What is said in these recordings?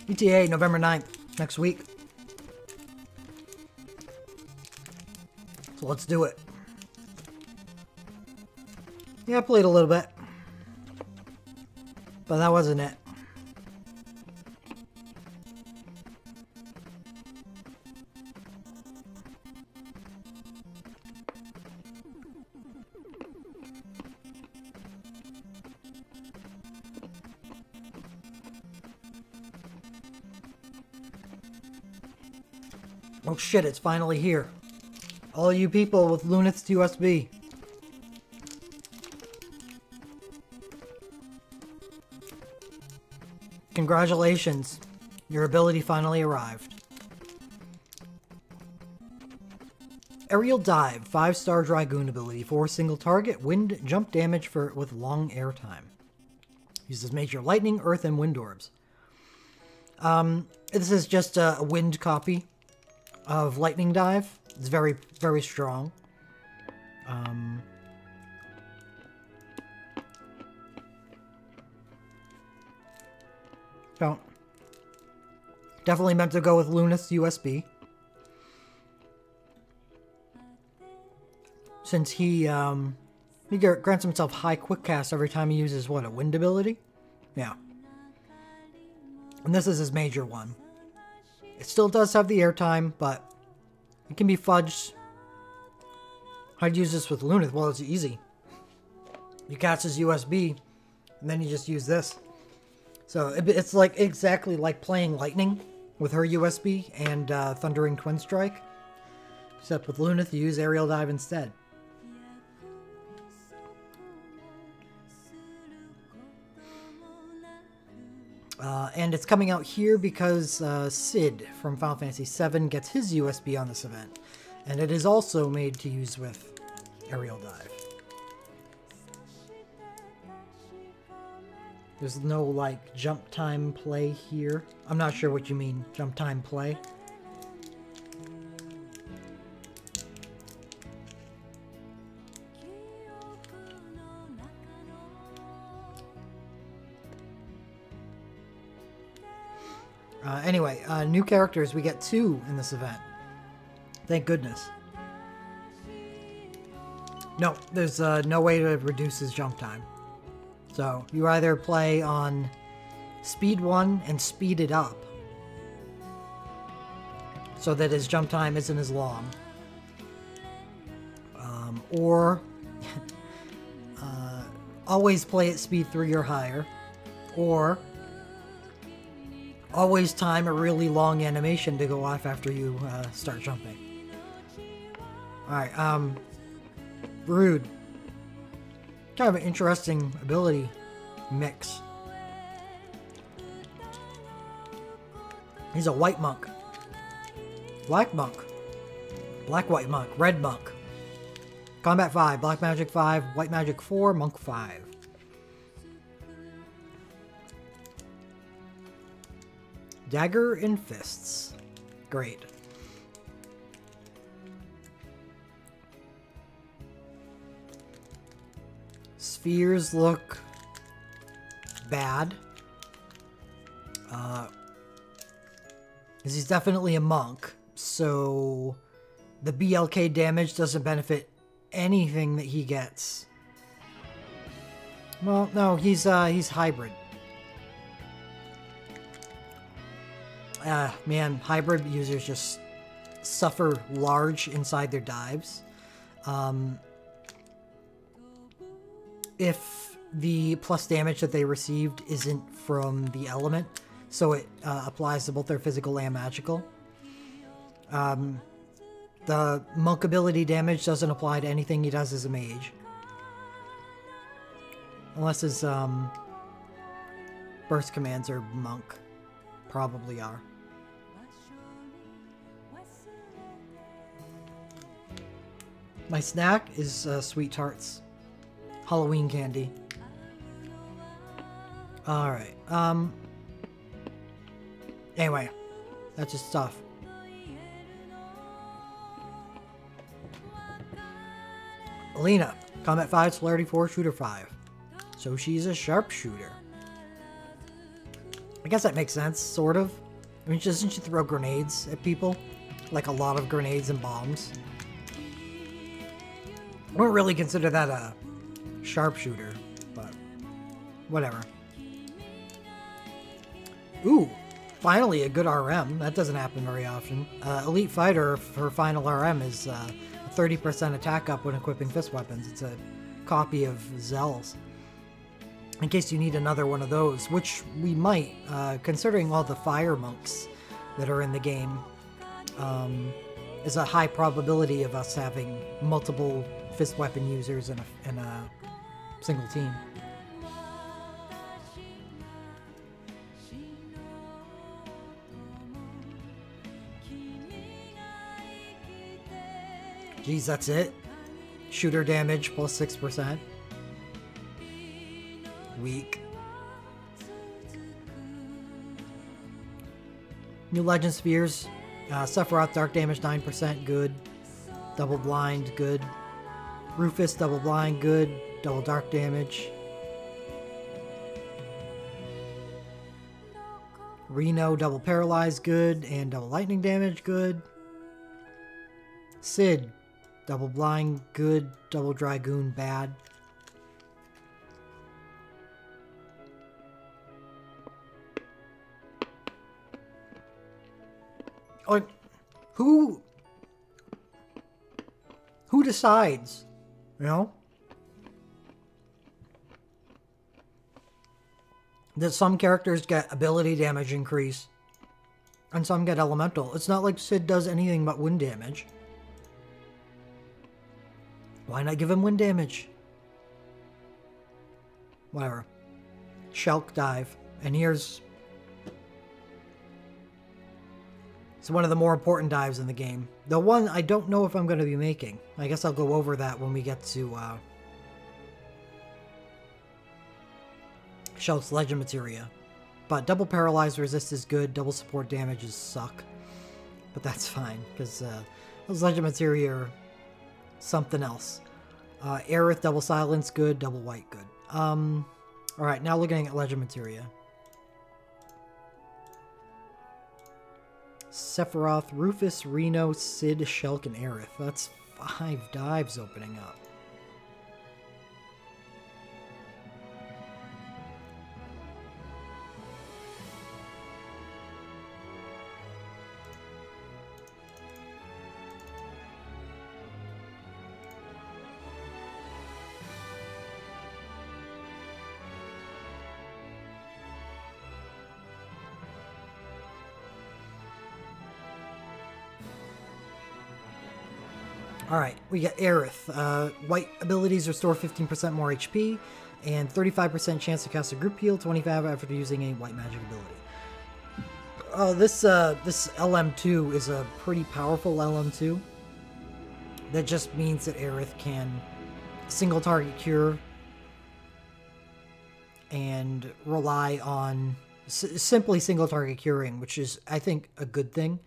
ETA, November 9th, next week. So let's do it. Yeah, I played a little bit. But that wasn't it. Oh shit, it's finally here. All you people with Lunith's USB. Congratulations. Your ability finally arrived. Aerial Dive, 5-star Dragoon ability, 4 single target, wind jump damage with long air time. Uses major lightning, earth, and wind orbs. This is just a wind copy of Lightning Dive. It's very, very strong. So, definitely meant to go with Lunith's USB. Since he grants himself high quick cast every time he uses, what, a wind ability? Yeah. And this is his major one. It still does have the airtime, but it can be fudged. How'd you use this with Lunith? Well, it's easy. You cast his USB, and then you just use this. So it's like exactly like playing Lightning with her USB and Thundering Twin Strike. Except with Lunith, you use Aerial Dive instead. And it's coming out here because Sid from Final Fantasy VII gets his USB on this event. And it is also made to use with Aerial Dive. There's no, like, jump time play here. I'm not sure what you mean, jump time play. Anyway, new characters. We get 2 in this event. Thank goodness. No, there's no way to reduce his jump time. So, you either play on speed 1 and speed it up, so that his jump time isn't as long. Or always play at speed 3 or higher. Or always time a really long animation to go off after you start jumping. Alright, Rude. Kind of an interesting ability mix. He's a white monk. Black monk. Black white monk. Red monk. Combat 5. Black magic 5. White magic 4. Monk 5. Dagger and fists. Great. Spheres look bad. He's definitely a monk, so the BLK damage doesn't benefit anything that he gets. Well, no, he's hybrid. Man, hybrid users just suffer large inside their dives. If the plus damage that they received isn't from the element, so it applies to both their physical and magical. The monk ability damage doesn't apply to anything he does as a mage. Unless his burst commands are monk. Probably are. My snack is sweet tarts. Halloween candy. Alright, anyway, that's just stuff. Alina, Combat 5, Celerity 4, Shooter 5. So she's a sharpshooter. I guess that makes sense, sort of. I mean, doesn't she throw grenades at people? Like a lot of grenades and bombs. I wouldn't really consider that a sharpshooter, but whatever. Ooh, finally a good RM. That doesn't happen very often. Elite Fighter, her final RM is 30% attack up when equipping fist weapons. It's a copy of Zell's. In case you need another one of those, which we might, considering all the fire monks that are in the game, is a high probability of us having multiple fist weapon users in a single team. Geez, that's it? Shooter damage plus 6%. Weak. New Legend Spheres. Sephiroth dark damage 9%, good. Double blind, good. Rufus double blind, good. Double dark damage. Reno double paralyze, good. And double lightning damage, good. Sid double blind, good. Double dragoon, bad. Like, who decides, you know? That some characters get ability damage increase, and some get elemental. It's not like Sid does anything but wind damage. Why not give him wind damage? Whatever. Shulk dive. And here's... it's one of the more important dives in the game. The one I don't know if I'm going to be making. I guess I'll go over that when we get to Shulk's Legend Materia. But double paralyze resist is good. Double support damages suck. But that's fine, because those Legend Materia are something else. Aerith double silence good. Double white good. Alright, now looking at Legend Materia. Sephiroth, Rufus, Reno, Sid, Shulk, and Aerith. That's 5 dives opening up. Alright, we got Aerith. White abilities restore 15% more HP, and 35% chance to cast a group heal, 25 after using a white magic ability. This LM2 is a pretty powerful LM2. That just means that Aerith can single target cure and rely on simply single target curing, which is, I think, a good thing.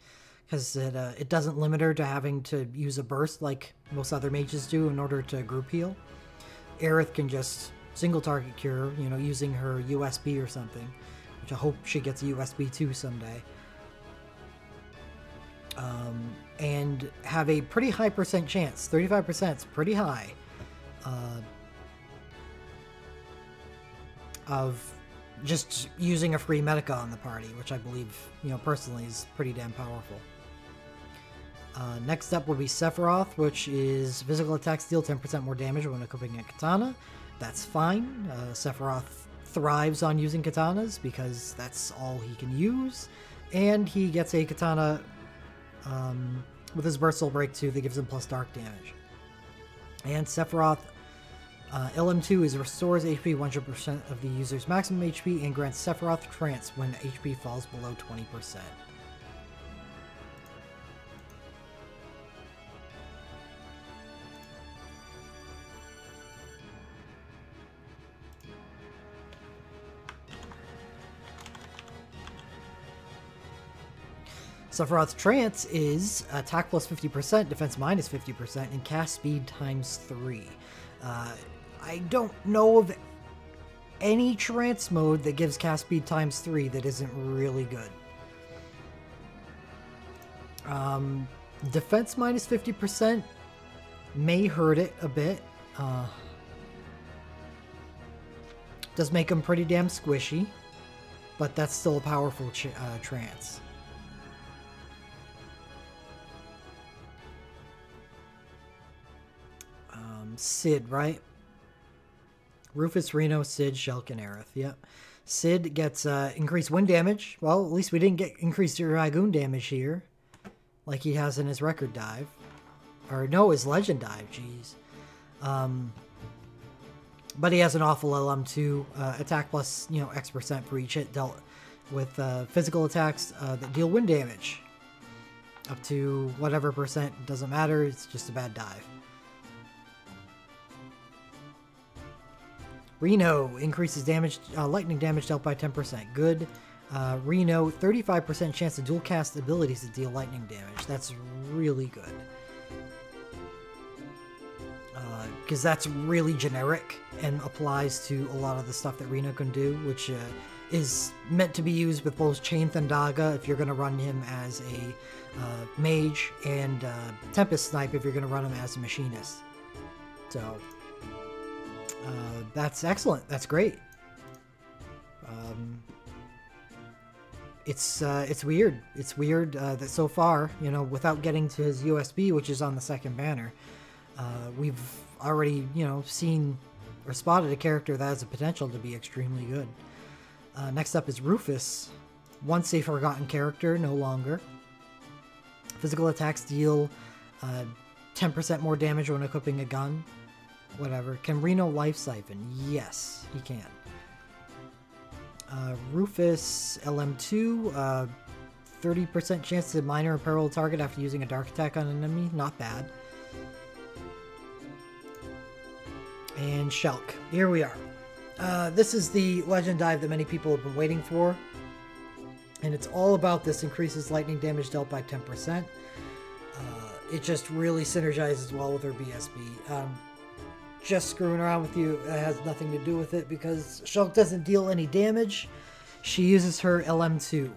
Because it doesn't limit her to having to use a burst like most other mages do in order to group heal. Aerith can just single target cure, you know, using her USB or something, which I hope she gets a USB too someday. And have a pretty high percent chance, 35% is pretty high, of just using a free Medica on the party, which I believe, you know, personally is pretty damn powerful. Next up will be Sephiroth, which is physical attacks deal 10% more damage when equipping a katana. That's fine. Sephiroth thrives on using katanas because that's all he can use. And he gets a katana with his Burst Soul Break 2 that gives him plus dark damage. And Sephiroth LM2 is restores HP 100% of the user's maximum HP and grants Sephiroth Trance when HP falls below 20%. Sephiroth's Trance is attack plus 50%, defense minus 50%, and cast speed times 3. I don't know of any trance mode that gives cast speed times 3 that isn't really good. Defense minus 50% may hurt it a bit. Does make him pretty damn squishy, but that's still a powerful trance. Sid, right? Rufus, Reno, Sid, Shulk, and Aerith. Yep. Sid gets increased wind damage. Well, at least we didn't get increased Dragoon damage here, like he has in his record dive. Or no, his legend dive, jeez. But he has an awful LM2 attack plus, X% for each hit dealt with physical attacks that deal wind damage. Up to whatever percent, doesn't matter, it's just a bad dive. Reno increases damage, lightning damage dealt by 10%. Good. Reno, 35% chance to dual cast abilities that deal lightning damage. That's really good. Because that's really generic and applies to a lot of the stuff that Reno can do, which is meant to be used with both Chain Thundaga if you're going to run him as a mage, and Tempest Snipe if you're going to run him as a machinist. So that's excellent. That's great. It's weird. It's weird that so far, without getting to his USB, which is on the second banner, we've already, seen or spotted a character that has the potential to be extremely good. Next up is Rufus. Once a forgotten character, no longer. Physical attacks deal 10% more damage when equipping a gun. Whatever. Can Reno Life Siphon? Yes, he can. Rufus LM2, 30% chance to minor imperil target after using a dark attack on an enemy. Not bad. And Shulk. Here we are. This is the legend dive that many people have been waiting for. And it's all about this increases lightning damage dealt by 10%. It just really synergizes well with her BSB. Just screwing around with you has nothing to do with it because Shulk doesn't deal any damage. She uses her LM2.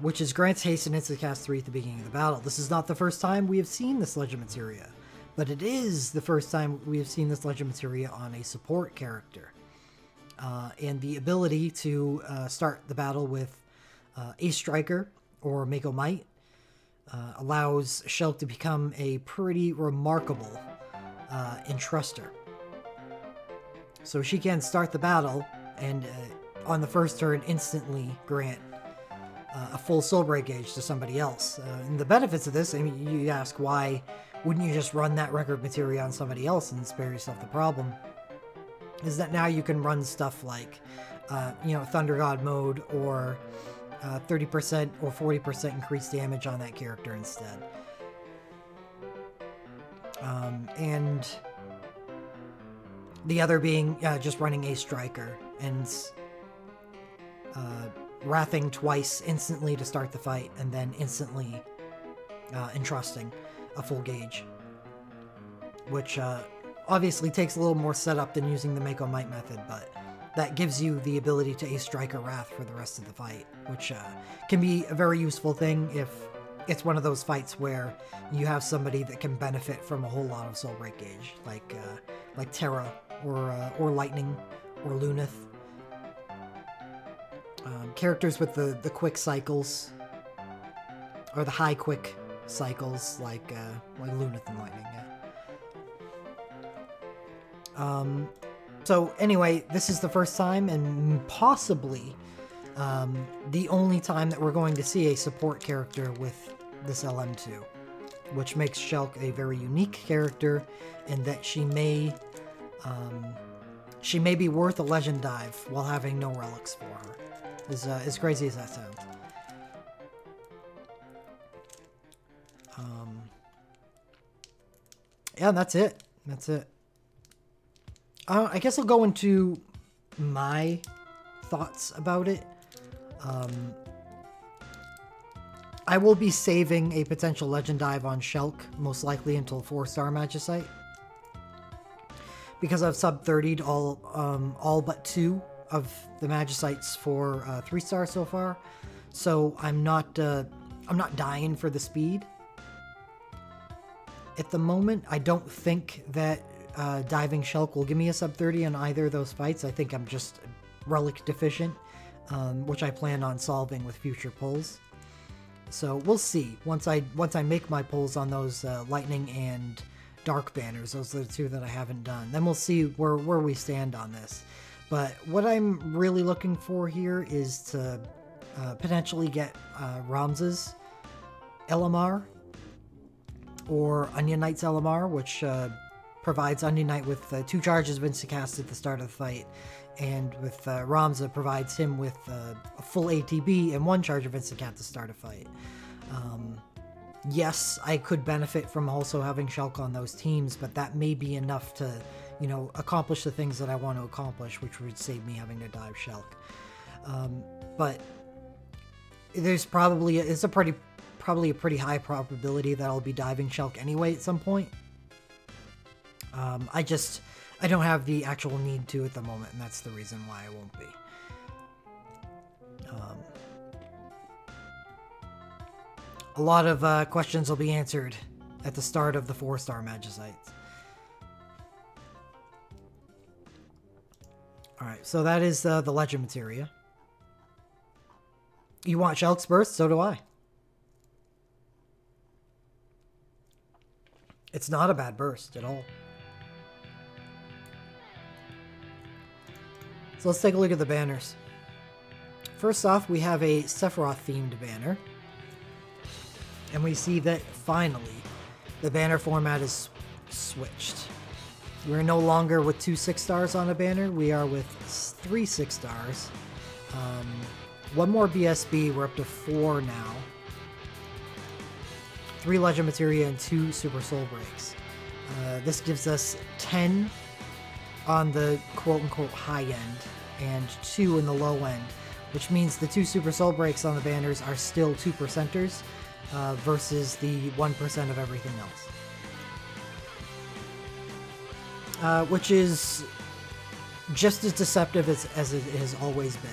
Which is grants haste and instant cast 3 at the beginning of the battle. This is not the first time we have seen this legend materia, but it is the first time we have seen this legend materia on a support character. And the ability to start the battle with Ace Striker or Mako Might allows Shulk to become a pretty remarkable entruster. So she can start the battle and on the first turn instantly grant a full soul break gauge to somebody else. And the benefits of this, I mean, you ask why wouldn't you just run that record material on somebody else and spare yourself the problem, is that now you can run stuff like, Thunder God mode or 30% or 40% increased damage on that character instead. And the other being just running a striker and wrathing twice instantly to start the fight and then instantly entrusting a full gauge, which obviously takes a little more setup than using the Mako Might method, but that gives you the ability to Ace Striker Wrath for the rest of the fight, which can be a very useful thing if it's one of those fights where you have somebody that can benefit from a whole lot of soul break gauge, like Terra or Lightning or Luneth. Characters with the quick cycles, or the high quick cycles, like Luneth and Lightning. Yeah. So anyway, this is the first time and possibly the only time that we're going to see a support character with this LM2, which makes Shulk a very unique character, and that she may be worth a legend dive while having no relics for her. As crazy as that sounds. Yeah, that's it. That's it. I guess I'll go into my thoughts about it. I will be saving a potential legend dive on Shulk, most likely until 4-star Magicite. because I've sub 30'd all but 2 of the Magicites for 3-star so far. So I'm not dying for the speed. At the moment, I don't think that Diving Shulk will give me a sub 30 on either of those fights. I think I'm just relic deficient, which I plan on solving with future pulls. So we'll see. Once I make my pulls on those Lightning and Dark banners, those are the 2 that I haven't done, then we'll see where we stand on this. But what I'm really looking for here is to potentially get Ramza's LMR or Onion Knight's LMR, which provides Onion Knight with 2 charges of Instacast at the start of the fight, and with Ramza provides him with a full ATB and 1 charge of Instacast to start a fight. Yes, I could benefit from also having Shulk on those teams, but that may be enough to, you know, accomplish the things that I want to accomplish, which would save me having to dive Shulk. But there's probably a pretty high probability that I'll be diving Shulk anyway at some point. I don't have the actual need to at the moment, and that's the reason why I won't be. A lot of questions will be answered at the start of the 4-star Magicites. Alright, so that is the Legend Materia. You want Shulk's Burst? So do I. It's not a bad burst at all. So let's take a look at the banners. First off, we have a Sephiroth-themed banner. And we see that, finally, the banner format is switched. We're no longer with 2 6-stars on a banner. We are with 3 6-stars. 1 more BSB. We're up to 4 now. 3 Legend Materia and 2 Super Soul Breaks. This gives us 10 on the quote-unquote high end and 2 in the low end, which means the 2 Super Soul Breaks on the banners are still 2%ers versus the 1% of everything else. Which is just as deceptive as it has always been.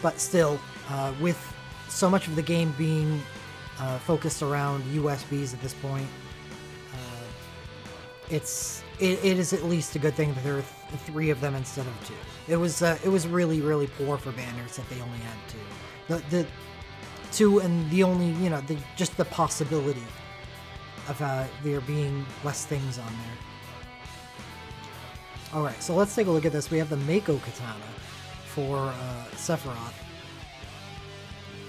But still, with so much of the game being focused around USBs at this point, it is at least a good thing that there are 3 of them instead of 2. It was really, really poor for banners that they only had 2. The 2 and the only, you know, just the possibility of there being less things on there. Alright, so let's take a look at this. We have the Mako Katana for Sephiroth.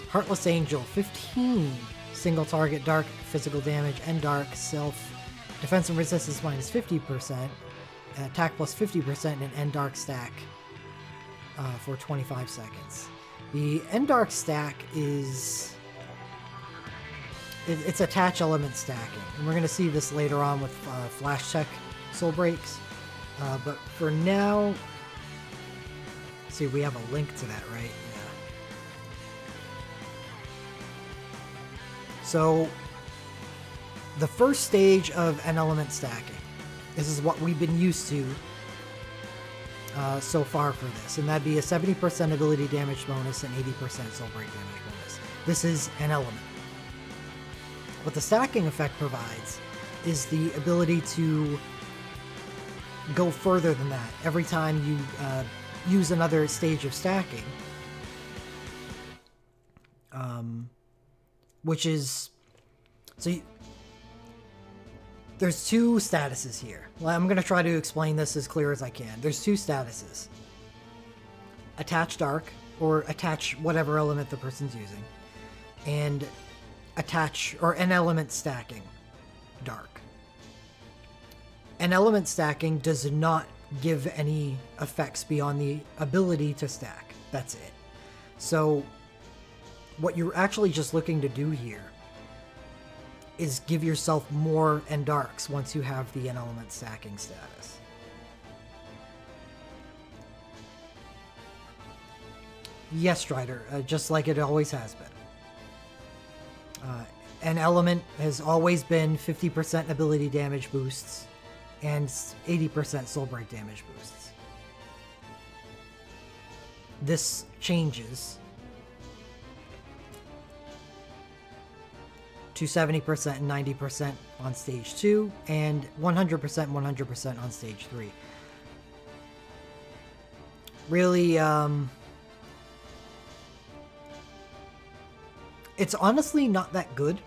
Heartless Angel, 15 single target dark physical damage and dark self defense and resistance minus 50%, attack plus 50%, and an end dark stack for 25 seconds. The end dark stack is it's attach element stacking, and we're going to see this later on with Flash Tech Soul Breaks. But for now, see, we have a link to that, right? Yeah. So the first stage of an element stacking, this is what we've been used to so far for this, and that'd be a 70% ability damage bonus and 80% soul break damage bonus. This is an element. What the stacking effect provides is the ability to go further than that. Every time you use another stage of stacking, which is, so there's 2 statuses here. Well, I'm going to try to explain this as clear as I can. There's 2 statuses. Attach dark, or attach whatever element the person's using, and attach, or an element stacking dark. An element stacking does not give any effects beyond the ability to stack. That's it. So what you're actually just looking to do here is give yourself more end darks once you have the an element stacking status. Yes, Strider, just like it always has been. An element has always been 50% ability damage boosts and 80% soul break damage boosts. This changes to 70% and 90% on stage 2 and 100% on stage 3. Really, it's honestly not that good.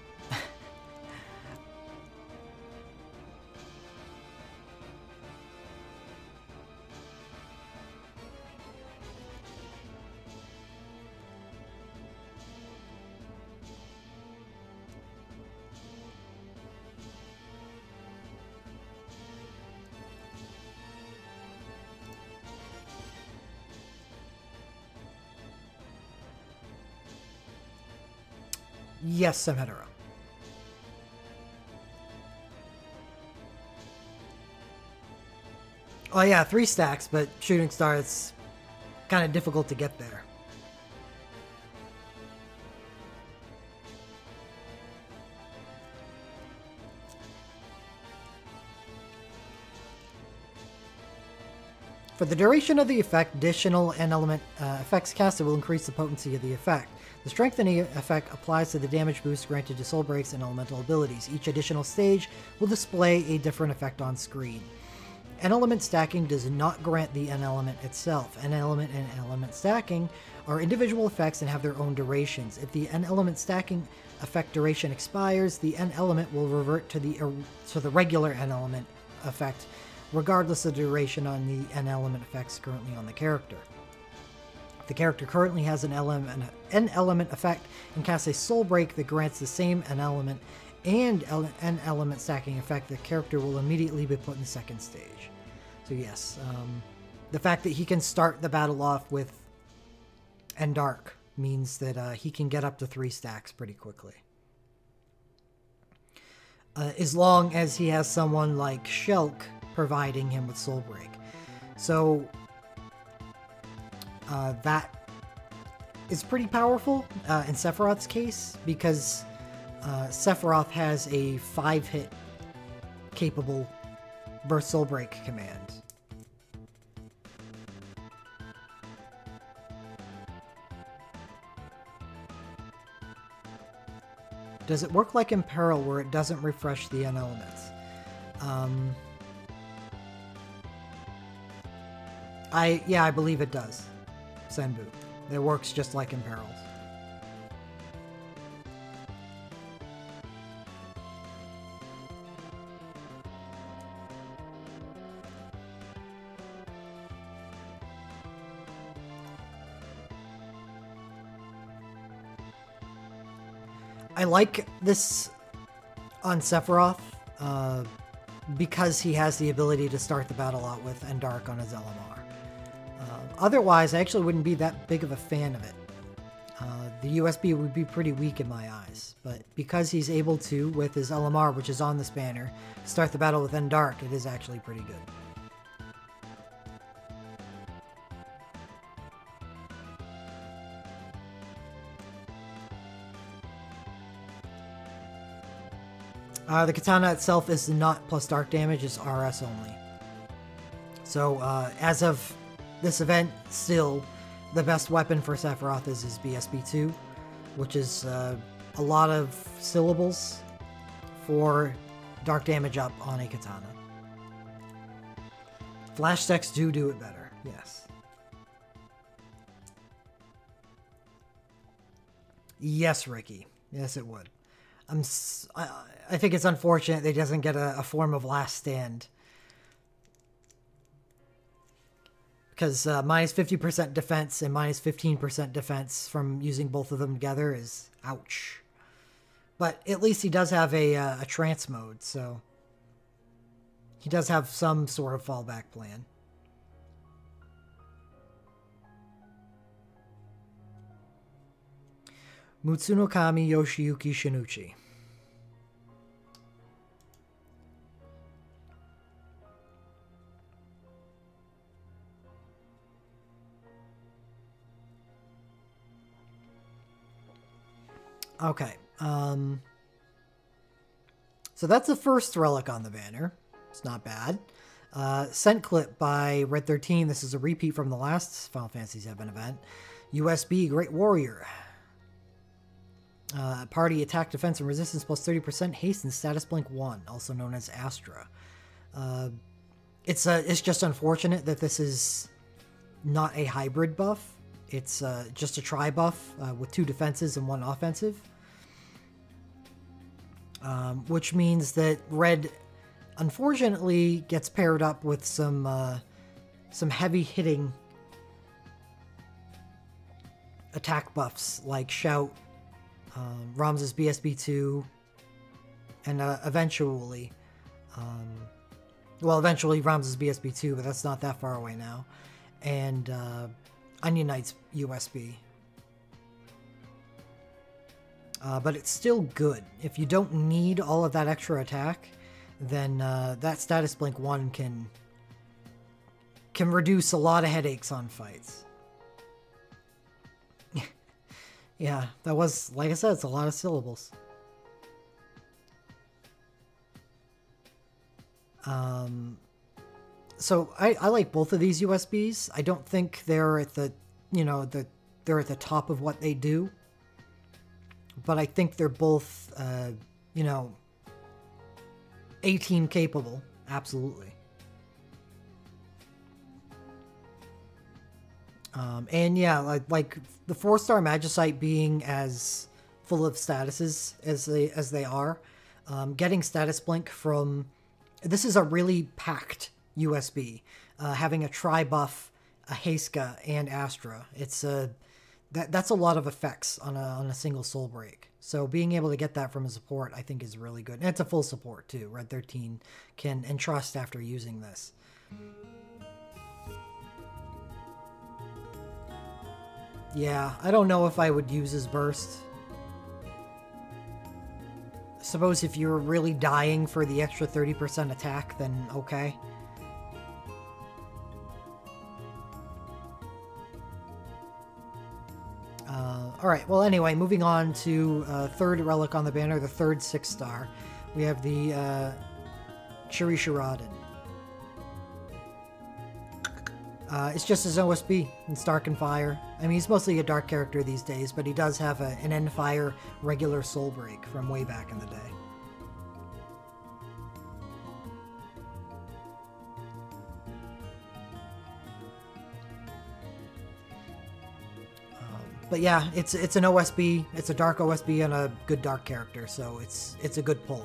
Yes, Samhedera. Oh yeah, 3 stacks, but Shooting Star, it's kind of difficult to get there. For the duration of the effect, additional N-element effects casted will increase the potency of the effect. The strengthening effect applies to the damage boost granted to soul breaks and elemental abilities. Each additional stage will display a different effect on screen. N-element stacking does not grant the N-element itself. N-element and element stacking are individual effects and have their own durations. If the N-element stacking effect duration expires, the N-element will revert to the regular N-element effect, regardless of the duration on the N-element effects currently on the character. If the character currently has an N-element effect and casts a soul break that grants the same N-element and N-element stacking effect, the character will immediately be put in the second stage. So yes, the fact that he can start the battle off with N-Dark means that he can get up to 3 stacks pretty quickly. As long as he has someone like Shulk providing him with soul break. So that is pretty powerful in Sephiroth's case, because Sephiroth has a 5-hit capable burst soul break command. Does it work like Imperil where it doesn't refresh the N-elements? I believe it does. Senbu. It works just like Imperils. I like this on Sephiroth because he has the ability to start the battle out with N-Dark on his LMR. Otherwise, I actually wouldn't be that big of a fan of it. The USB would be pretty weak in my eyes, but because he's able to, with his LMR, which is on the spanner, start the battle with N-Dark, it is actually pretty good. The katana itself is not plus dark damage, it's RS only. So, as of this event, still, the best weapon for Sephiroth is his BSB2, which is a lot of syllables for dark damage up on a katana. Flash stacks do it better, yes. Yes, Ricky. Yes, it would. I think it's unfortunate that he doesn't get a form of Last Stand. Because minus 50% defense and minus 15% defense from using both of them together is ouch. But at least he does have a trance mode, so he does have some sort of fallback plan. Mutsuno Kami Yoshiyuki Shinuchi. Okay. So that's the first relic on the banner. It's not bad. Scent Clip by Red 13. This is a repeat from the last Final Fantasy VII event. USB Great Warrior. Party attack, defense, and resistance plus 30%. Haste and status blink 1, also known as Astra. It's just unfortunate that this is not a hybrid buff. It's just a tri buff with 2 defenses and 1 offensive. Which means that Red, unfortunately, gets paired up with some heavy hitting attack buffs like Shout, Ramza's BSB2, and eventually Ramza's BSB2, but that's not that far away now, and Onion Knight's USB. But it's still good. If you don't need all of that extra attack, then that status blink 1 can reduce a lot of headaches on fights. Yeah, that was, like I said, it's a lot of syllables. So I like both of these USBs. I don't think they're at the, they're at the top of what they do. But I think they're both, A-team capable. Absolutely. And yeah, like the 4-star Magicite being as full of statuses as they are, getting status blink from, this is a really packed USB, having a tri-buff, a Heiska, and Astra. It's that's a lot of effects on a single soul break. So being able to get that from a support, I think, is really good. And it's a full support too. Red 13 can entrust after using this. Yeah, I don't know if I would use his burst. Suppose if you're really dying for the extra 30% attack, then okay. Alright, well anyway, moving on to third relic on the banner, the third 6-star. We have the Shiraden. It's just his OSB in Stark and Fire. I mean, he's mostly a dark character these days, but he does have an End Fire regular soul break from way back in the day. But yeah, it's an OSB. It's a dark OSB and a good dark character, so it's a good pull.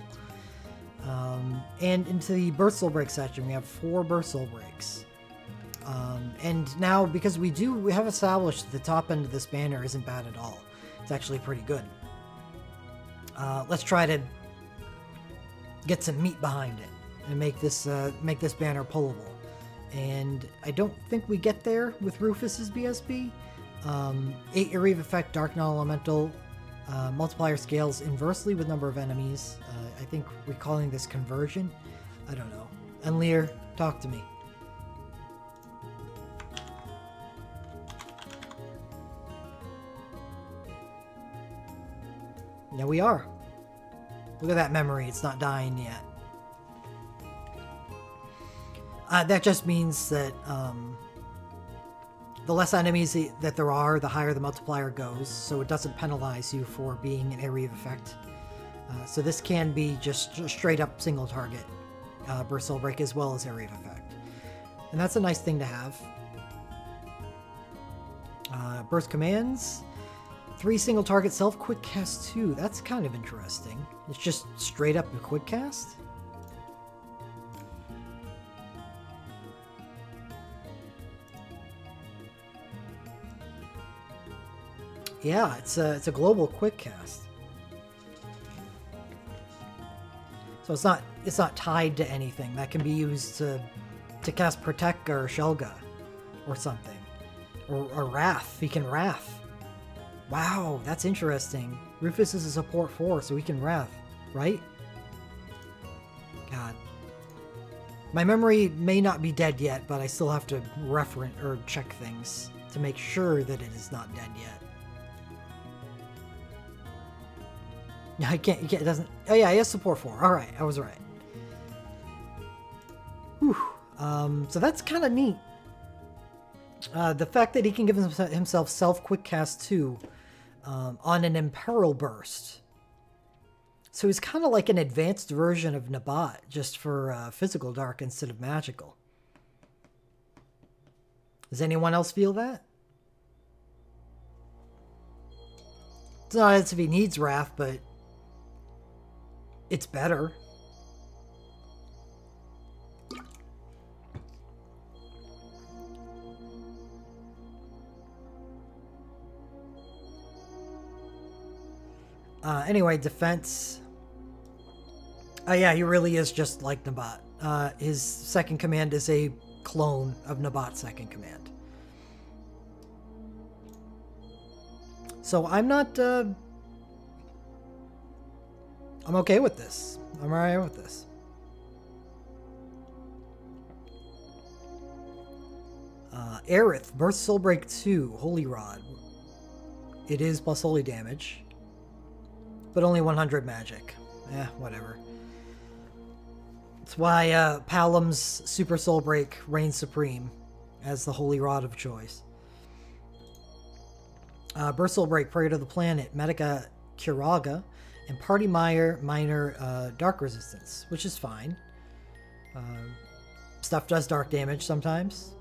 And into the Burst Soul Break section, we have 4 Burst Soul Breaks. And now, because we have established the top end of this banner isn't bad at all. It's actually pretty good. Let's try to get some meat behind it and make this banner pullable. And I don't think we get there with Rufus's BSB. 8 Area Effect, Dark Non-Elemental, multiplier scales inversely with number of enemies. I think we're calling this conversion. I don't know. Enleer, talk to me. Yeah, we are. Look at that memory. It's not dying yet. That just means that the less enemies that there are, the higher the multiplier goes, so it doesn't penalize you for being an area of effect. So this can be just straight up single target Burst Soul Break as well as area of effect. And that's a nice thing to have. Burst commands. 3 single target self quick cast 2. That's kind of interesting. It's just straight up a quick cast. Yeah, it's a global quick cast. So it's not tied to anything. That can be used to cast Protect or Shelga or something. Or Wrath. He can Wrath. Wow, that's interesting. Rufus is a support 4, so he can Wrath, right? God. My memory may not be dead yet, but I still have to reference or check things to make sure that it is not dead yet. Yeah, I can't, it doesn't, oh yeah, he has support 4. Alright, I was right. Whew. So that's kind of neat. The fact that he can give himself self-quick cast 2 on an Imperil Burst. So he's kind of like an advanced version of Nabat, just for physical dark instead of magical. Does anyone else feel that? It's not as if he needs Wrath, but it's better. Anyway, defense. Yeah, he really is just like Nabat. His second command is a clone of Nabat's second command. So I'm not, I'm okay with this. I'm alright with this. Aerith, Birth Soul Break 2, Holy Rod. It is plus holy damage, but only 100 magic. Whatever. That's why Palam's Super Soul Break reigns supreme as the Holy Rod of choice. Birth Soul Break, Prayer to the Planet, Medica Curaga, and Party Minor Dark Resistance, which is fine. Stuff does dark damage sometimes.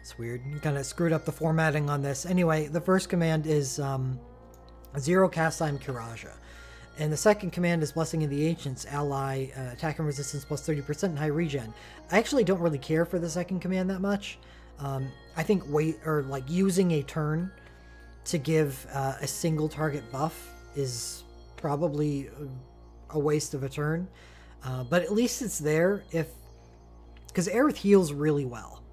It's weird. You kind of screwed up the formatting on this. Anyway, the first command is 0 Cast Time Kiraja. And the second command is Blessing of the Ancients, ally, attack and resistance plus 30% and high regen. I actually don't really care for the second command that much. I think using a turn to give a single target buff is probably a waste of a turn. But at least it's there because Aerith heals really well.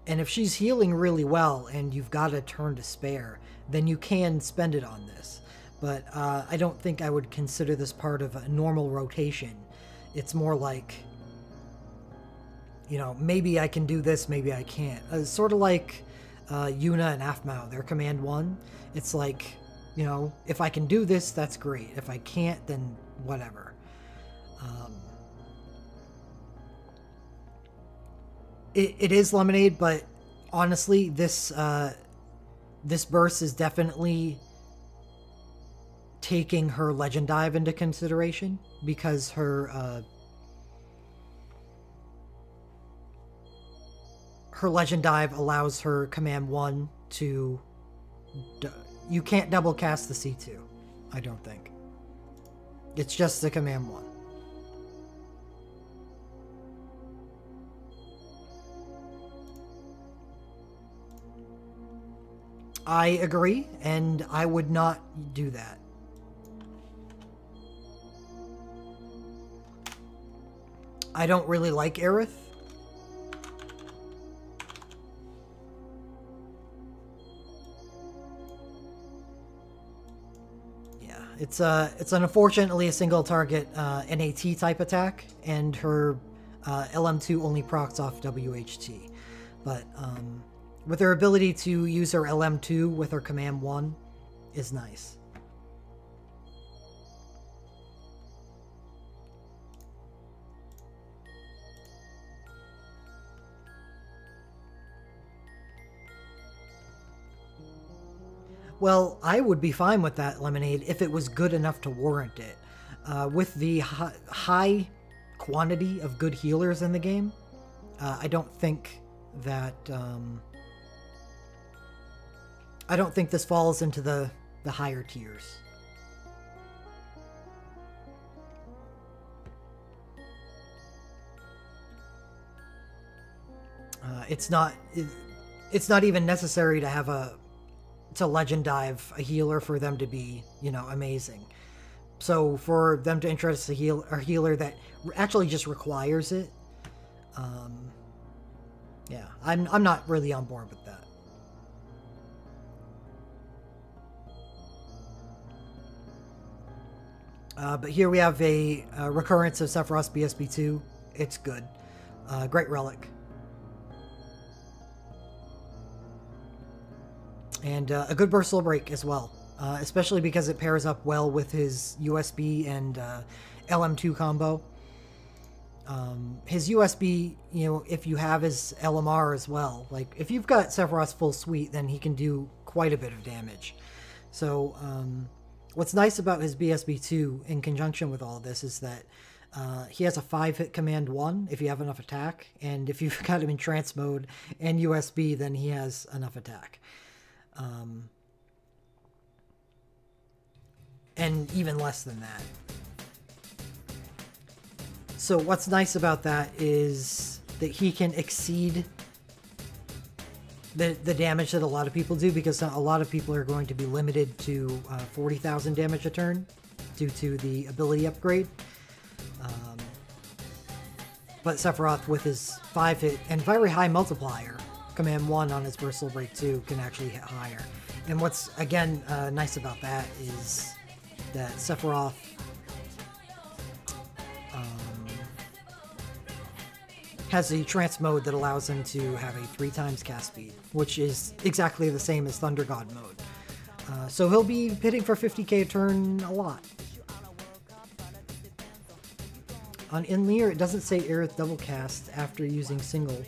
And if she's healing really well and you've got a turn to spare, then you can spend it on this. But I don't think I would consider this part of a normal rotation. It's more like, you know, maybe I can do this, maybe I can't. Sort of like Yuna and Aphmau, their command 1. It's like, you know, if I can do this, that's great. If I can't, then whatever. It is Lemonade, but honestly, this burst is definitely taking her Legend Dive into consideration, because her Legend Dive allows her command 1 to... You can't double cast the C2, I don't think. It's just the command 1. I agree, and I would not do that. I don't really like Aerith. Yeah, it's unfortunately a single target NAT type attack, and her LM2 only procs off WHT. But with her ability to use her LM2 with her command 1 is nice. Well, I would be fine with that, Lemonade, if it was good enough to warrant it. With the high quantity of good healers in the game, I don't think that... I don't think this falls into the higher tiers. It's not even necessary to have to Legend Dive a healer for them to be, you know, amazing. So for them to interest a healer that actually just requires it, yeah, I'm not really on board with that. But here we have a recurrence of Sephiroth's BSB2. It's good. Great relic. And a good versatile break as well, especially because it pairs up well with his USB and LM2 combo. His USB, you know, if you have his LMR as well, like if you've got Sephiroth's full suite, then he can do quite a bit of damage. So what's nice about his BSB2 in conjunction with all of this is that he has a 5-hit command 1 if you have enough attack, and if you've got him in trance mode and USB, then he has enough attack. And even less than that. So what's nice about that is that he can exceed the damage that a lot of people do, because a lot of people are going to be limited to 40,000 damage a turn due to the ability upgrade. But Sephiroth, with his 5-hit and very high multiplier, command 1 on his versatile break 2 can actually hit higher. And what's, again, nice about that is that Sephiroth has a trance mode that allows him to have a 3x cast speed, which is exactly the same as Thunder God mode. So he'll be hitting for 50k a turn a lot. On Inlier, it doesn't say Aerith double cast after using single,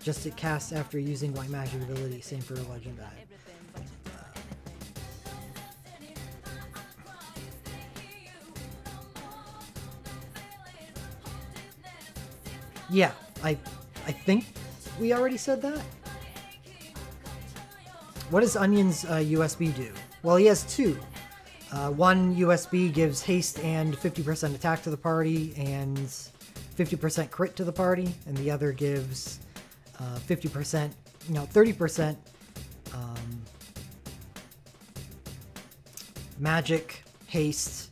just it casts after using white magic ability, same for Legend Eye. Yeah, I think we already said that. What does Onion's USB do? Well, he has 2. One USB gives haste and 50% attack to the party and 50% crit to the party, and the other gives 50%, 30% magic, haste.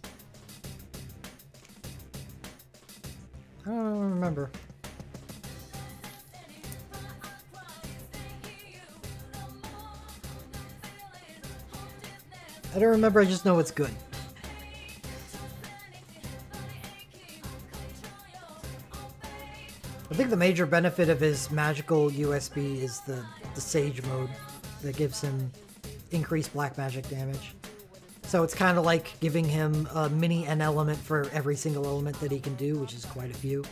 I don't remember. I don't remember, I just know it's good. I think the major benefit of his magical USB is the Sage mode that gives him increased black magic damage. So it's kind of like giving him a mini N element for every single element that he can do, which is quite a few.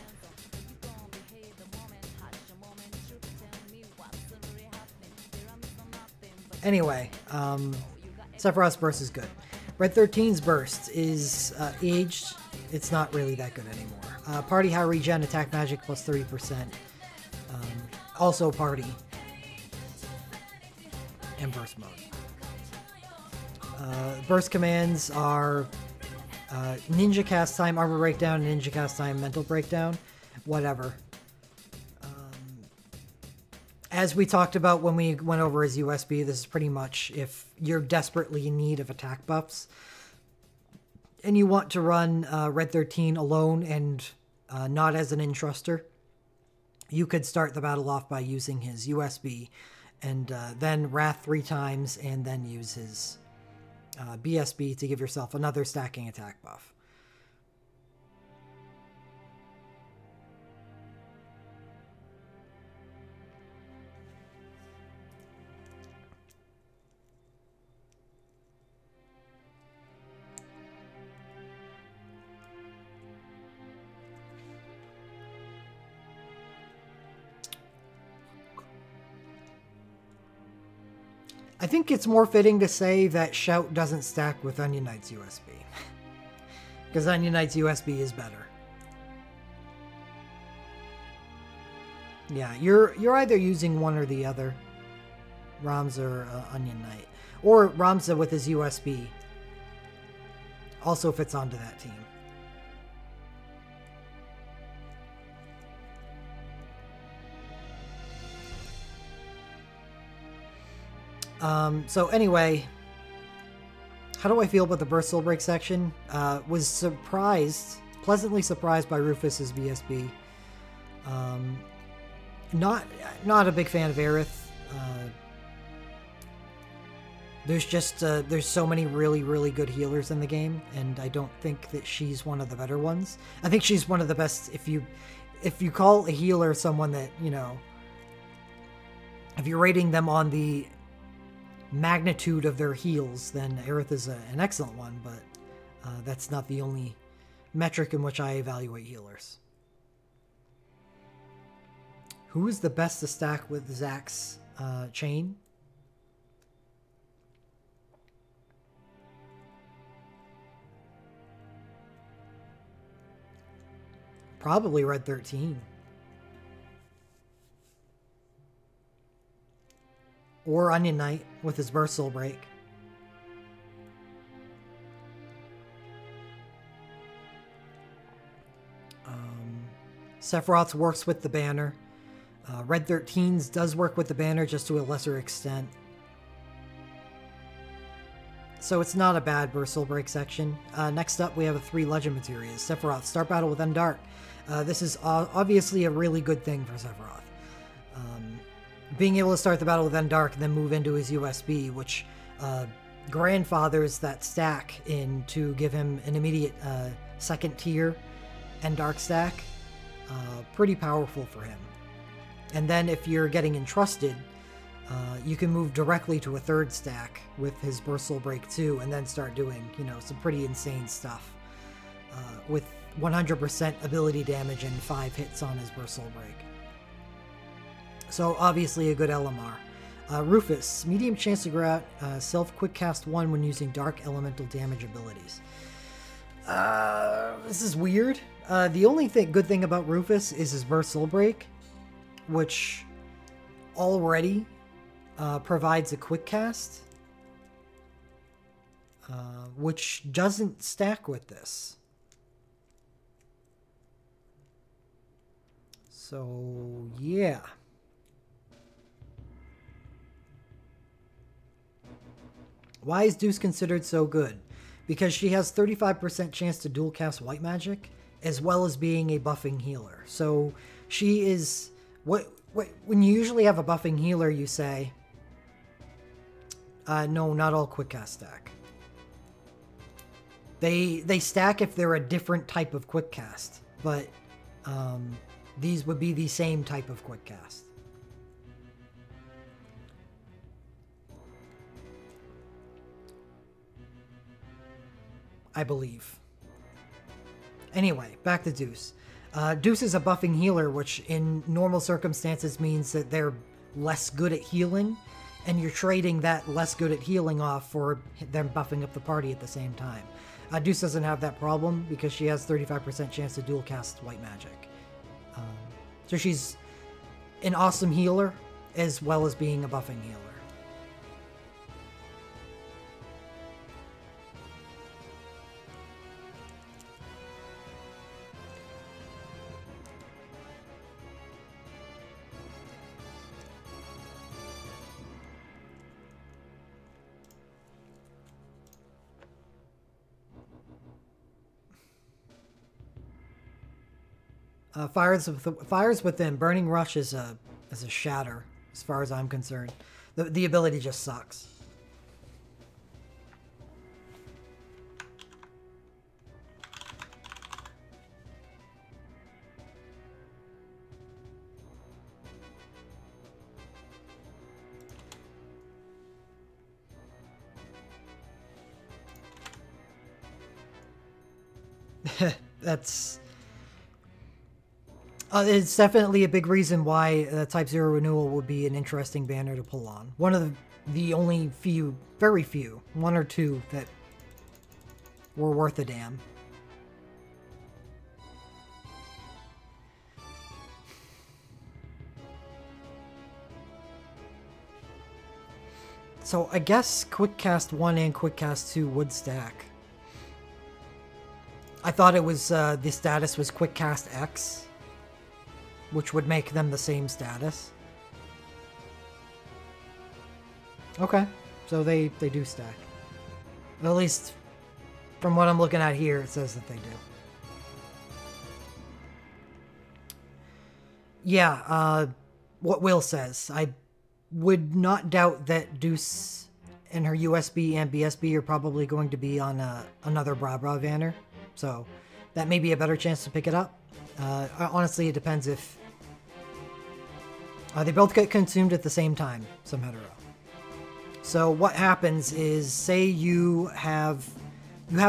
Anyway, Sephiroth's burst is good. Red 13's burst is aged. It's not really that good anymore. Party high regen, attack magic plus 30%. Also party. And burst mode. Burst commands are ninja cast time, armor breakdown, ninja cast time, mental breakdown, whatever. As we talked about when we went over his USB, this is pretty much if you're desperately in need of attack buffs and you want to run Red 13 alone and not as an entruster, you could start the battle off by using his USB and then Wrath 3 times and then use his BSB to give yourself another stacking attack buff. I think it's more fitting to say that Shout doesn't stack with Onion Knight's USB. Because Onion Knight's USB is better. Yeah, you're either using one or the other. Ramza or Onion Knight. Or Ramza with his USB also fits onto that team. So anyway, how do I feel about the Versatile Break section? Was pleasantly surprised by Rufus's VSB. Not a big fan of Aerith. There's so many really good healers in the game, and I don't think that she's one of the better ones. I think she's one of the best. If you call a healer someone that, if you're rating them on the magnitude of their heals, then Aerith is an excellent one, but that's not the only metric in which I evaluate healers. Who is the best to stack with Zack's chain? Probably Red 13. Or Onion Knight with his Burst Soul Break. Sephiroth's works with the banner. Red 13's does work with the banner, just to a lesser extent. So it's not a bad Burst Soul Break section. Next up, we have 3 Legend Materials. Sephiroth, start battle with Undark. This is obviously a really good thing for Sephiroth. Being able to start the battle with Undark and then move into his USB, which grandfathers that stack in to give him an immediate second tier Undark stack. Pretty powerful for him. And then if you're getting entrusted, you can move directly to a 3rd stack with his Burst Soul Break 2 and then start doing, you know, some pretty insane stuff with 100% ability damage and 5 hits on his Burst Soul Break. So obviously a good LMR. Rufus, medium chance to grow out self quick cast 1 when using dark elemental damage abilities. This is weird. The only good thing about Rufus is his Burst Soul Break, which already provides a quick cast, which doesn't stack with this. So, yeah. Why is Deuce considered so good? Because she has 35% chance to dual cast white magic, as well as being a buffing healer. So she is... when you usually have a buffing healer, you say... no, not all quick cast stack. They stack if they're a different type of quick cast, but these would be the same type of quick cast. I believe. Anyway, back to Deuce. Deuce is a buffing healer, which in normal circumstances means that they're less good at healing, and you're trading that less good at healing off for them buffing up the party at the same time. Deuce doesn't have that problem because she has 35% chance to dual cast white magic. So she's an awesome healer as well as being a buffing healer. Fires Within. Burning Rush is a shatter, as far as I'm concerned. The ability just sucks. It's definitely a big reason why Type 0 Renewal would be an interesting banner to pull on. One of the only few, very few, 1 or 2 that were worth a damn. So I guess Quick Cast 1 and Quick Cast 2 would stack. I thought it was, the status was Quick Cast X, which would make them the same status. Okay, so they do stack. At least from what I'm looking at here, it says that they do. Yeah, what Will says. I would not doubt that Deuce and her USB and BSB are probably going to be on another Bra Bra banner. So that may be a better chance to pick it up. Honestly, it depends if they both get consumed at the same time, somehow or other. So what happens is, say you have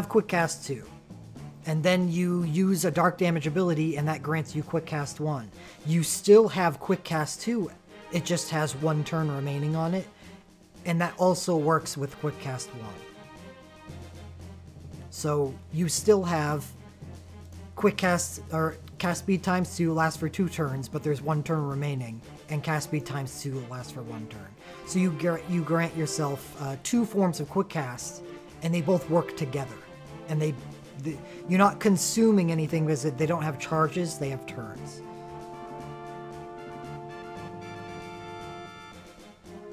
Quick Cast 2, and then you use a Dark Damage ability, and that grants you Quick Cast 1. You still have Quick Cast 2, it just has 1 turn remaining on it, and that also works with Quick Cast 1. So you still have Quick Cast, or Cast Speed times 2 lasts for 2 turns, but there's 1 turn remaining, and Cast Speed times 2 lasts for 1 turn. So you grant yourself 2 forms of Quick Cast, and they both work together. And you're not consuming anything because they don't have charges, they have turns.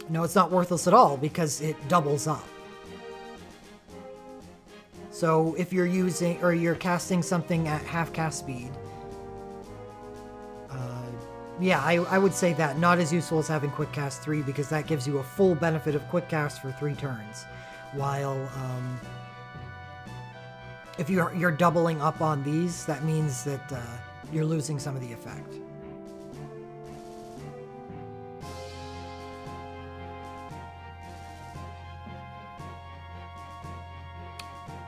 No, it's not worthless at all because it doubles up. So if you're you're casting something at half cast speed, yeah, I would say that. Not as useful as having Quick Cast 3 because that gives you a full benefit of Quick Cast for 3 turns. While if you're doubling up on these, that means that you're losing some of the effect.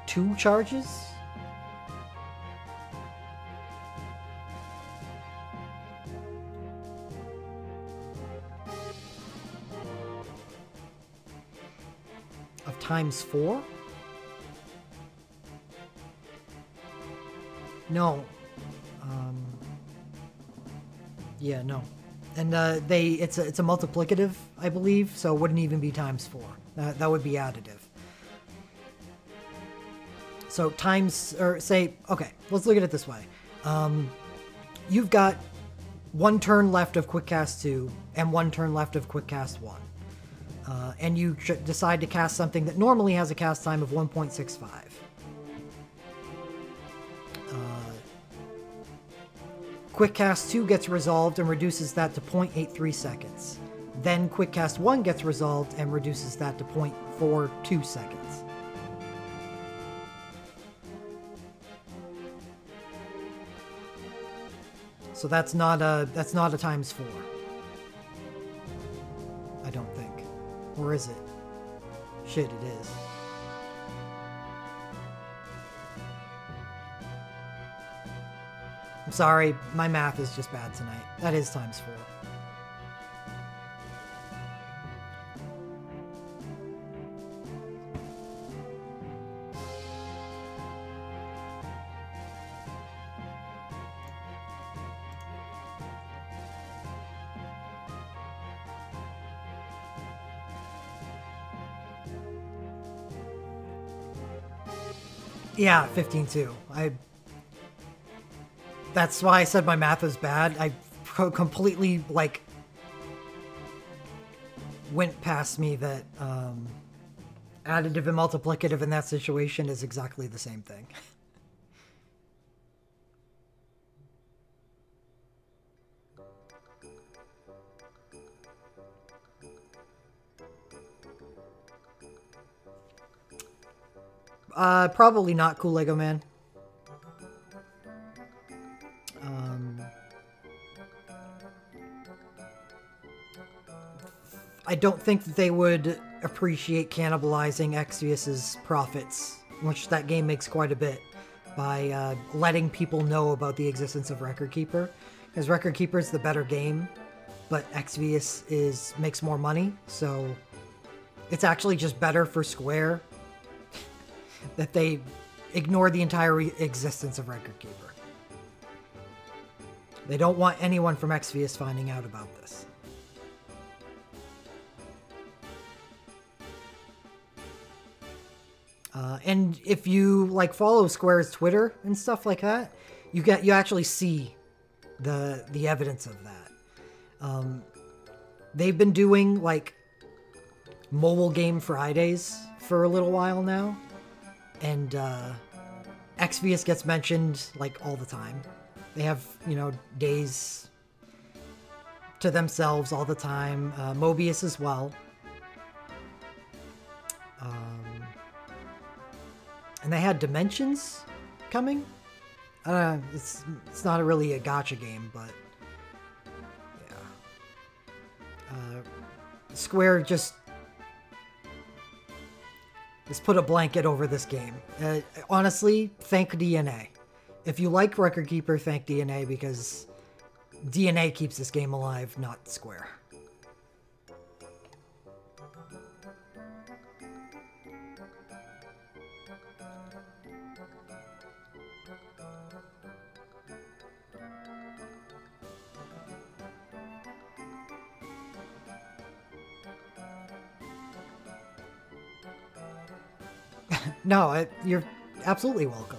Two charges? Of times 4? No. Yeah, no. And it's a multiplicative, I believe, so it wouldn't even be times 4. That would be additive. So times, or say, okay, let's look at it this way. You've got 1 turn left of Quick Cast 2 and 1 turn left of Quick Cast 1. And you decide to cast something that normally has a cast time of 1.65. Quick Cast 2 gets resolved and reduces that to 0.83 seconds. Then Quick Cast 1 gets resolved and reduces that to 0.42 seconds. So that's not a times 4. I don't think. Or is it? Shit, it is. I'm sorry, my math is just bad tonight. That is times 4. Yeah, 15-2. That's why I said my math was bad. I completely, like, went past me that additive and multiplicative in that situation is exactly the same thing. Probably not Cool Lego Man. I don't think that they would appreciate cannibalizing Exvius's profits, which that game makes quite a bit, by letting people know about the existence of Record Keeper. Because Record Keeper is the better game, but Exvius makes more money, so it's actually just better for Square that they ignore the entire existence of Record Keeper. They don't want anyone from Exvius finding out about this. And if you like follow Square's Twitter and stuff like that, you actually see the evidence of that. They've been doing like mobile game Fridays for a little while now, and Exvius gets mentioned like all the time. They have, you know, days to themselves all the time. Mobius as well. And they had Dimensions coming. It's not really a gacha game, but yeah. Square just is put a blanket over this game. Honestly, thank DNA. If you like Record Keeper, thank DNA, because DNA keeps this game alive, not Square. No, you're absolutely welcome.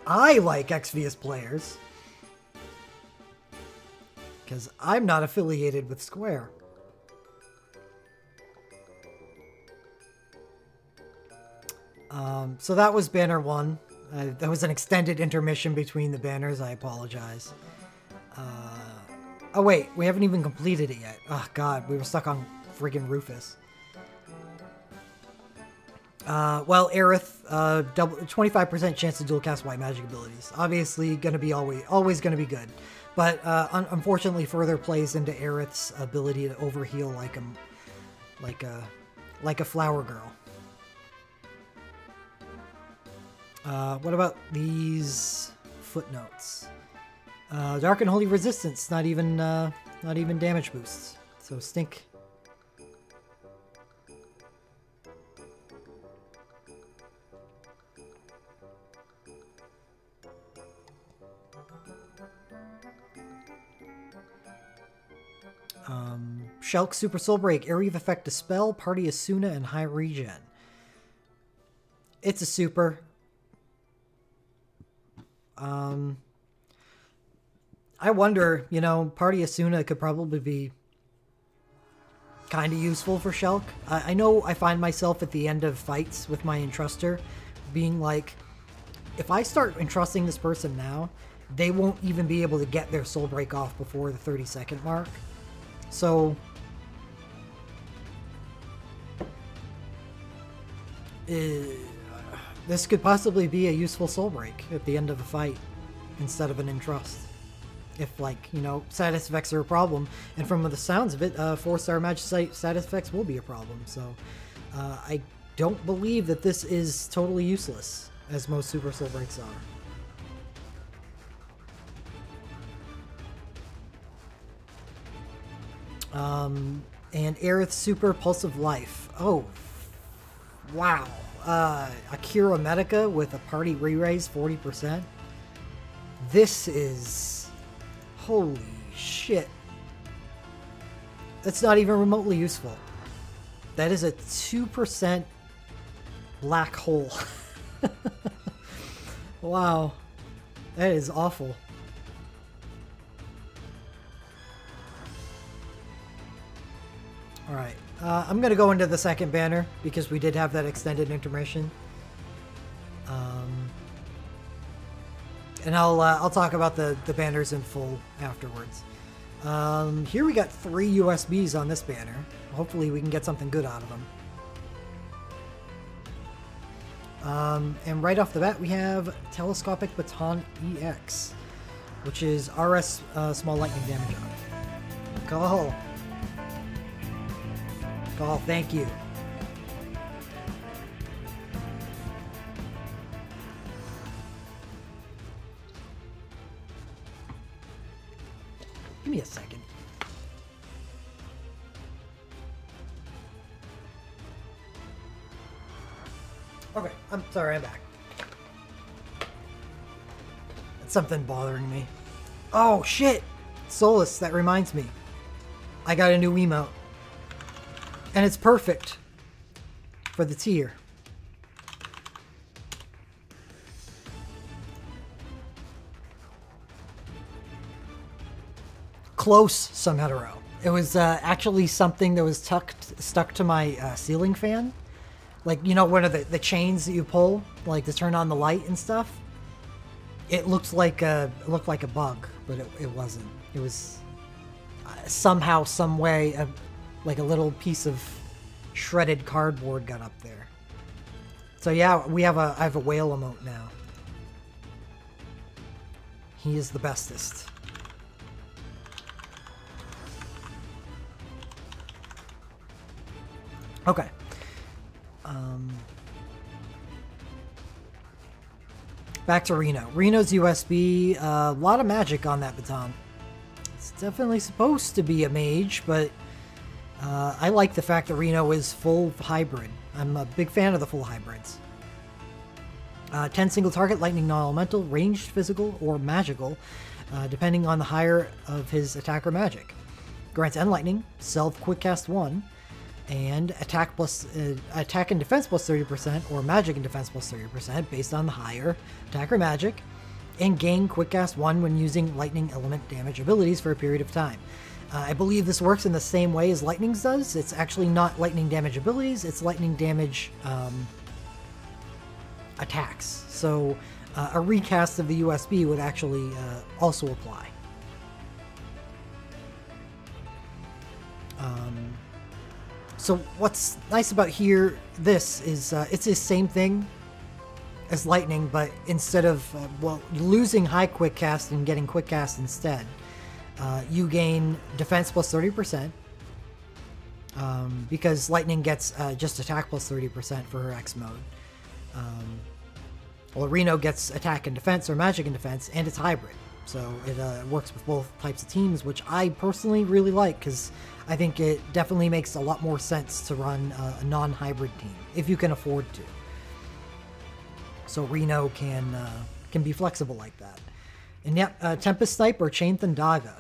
I like Xvius players, because I'm not affiliated with Square. So that was banner 1. That was an extended intermission between the banners. I apologize. Oh wait, we haven't even completed it yet. Oh god, we were stuck on friggin' Rufus. Well, Aerith, 25% chance to dual cast white magic abilities. Obviously, gonna be always gonna be good. But unfortunately, further plays into Aerith's ability to overheal like a flower girl. What about these footnotes? Dark and Holy Resistance, not even damage boosts. So stink. Shulk Super Soul Break, Area of Effect Dispel, Party Asuna, and High Regen. It's a super. I wonder, you know, Party Asuna could probably be kind of useful for Shulk. I know I find myself at the end of fights with my Entruster being like, if I start entrusting this person now, they won't even be able to get their Soul Break off before the 30-second mark. So this could possibly be a useful Soul Break at the end of a fight instead of an Entrust. If, like, you know, status effects are a problem, and from the sounds of it, 4-star Magicite status effects will be a problem. So I don't believe that this is totally useless, as most Super Soul Breaks are. And Aerith Super Pulse of Life. Oh, wow. Akira Medica with a party re-raise 40%. This is... holy shit. That's not even remotely useful. That is a 2% black hole. Wow. That is awful. Alright. I'm going to go into the second banner because we did have that extended intermission. And I'll talk about the banners in full afterwards. Here we got 3 USBs on this banner. Hopefully we can get something good out of them. And right off the bat we have Telescopic Baton EX, which is RS small lightning damage on it. Call. Call, thank you. Give me a second. Okay, I'm sorry, I'm back. That's something bothering me. Oh, shit! Solus, that reminds me. I got a new emote. And it's perfect for the tier. Close, some hetero. It was actually something that was stuck to my ceiling fan. Like, you know, one of the chains that you pull, like to turn on the light and stuff. It looked like a bug, but it wasn't. It was somehow, some way, like a little piece of shredded cardboard got up there. So yeah, I have a whale emote now. He is the bestest. Okay. Back to Reno. Reno's USB, a lot of magic on that baton. It's definitely supposed to be a mage, but I like the fact that Reno is full hybrid. I'm a big fan of the full hybrids. 10 single target, lightning non-elemental, ranged physical, or magical, depending on the higher of his attack or magic. Grants End Lightning, Self Quick Cast 1, and attack and defense plus 30%, or magic and defense plus 30% based on the higher attack or magic, and gain Quick Cast 1 when using lightning element damage abilities for a period of time. I believe this works in the same way as Lightning's does. It's actually not lightning damage abilities, it's lightning damage attacks. So a recast of the USB would actually also apply. So what's nice about this is it's the same thing as Lightning, but instead of losing high quick cast and getting quick cast instead, you gain defense plus 30%, because Lightning gets just attack plus 30% for her X mode. Well, Reno gets attack and defense, or magic and defense, and it's hybrid. So it works with both types of teams, which I personally really like, because I think it definitely makes a lot more sense to run a non-hybrid team, if you can afford to. So Reno can be flexible like that. And yeah, Tempest Snipe or Chain Thundaga.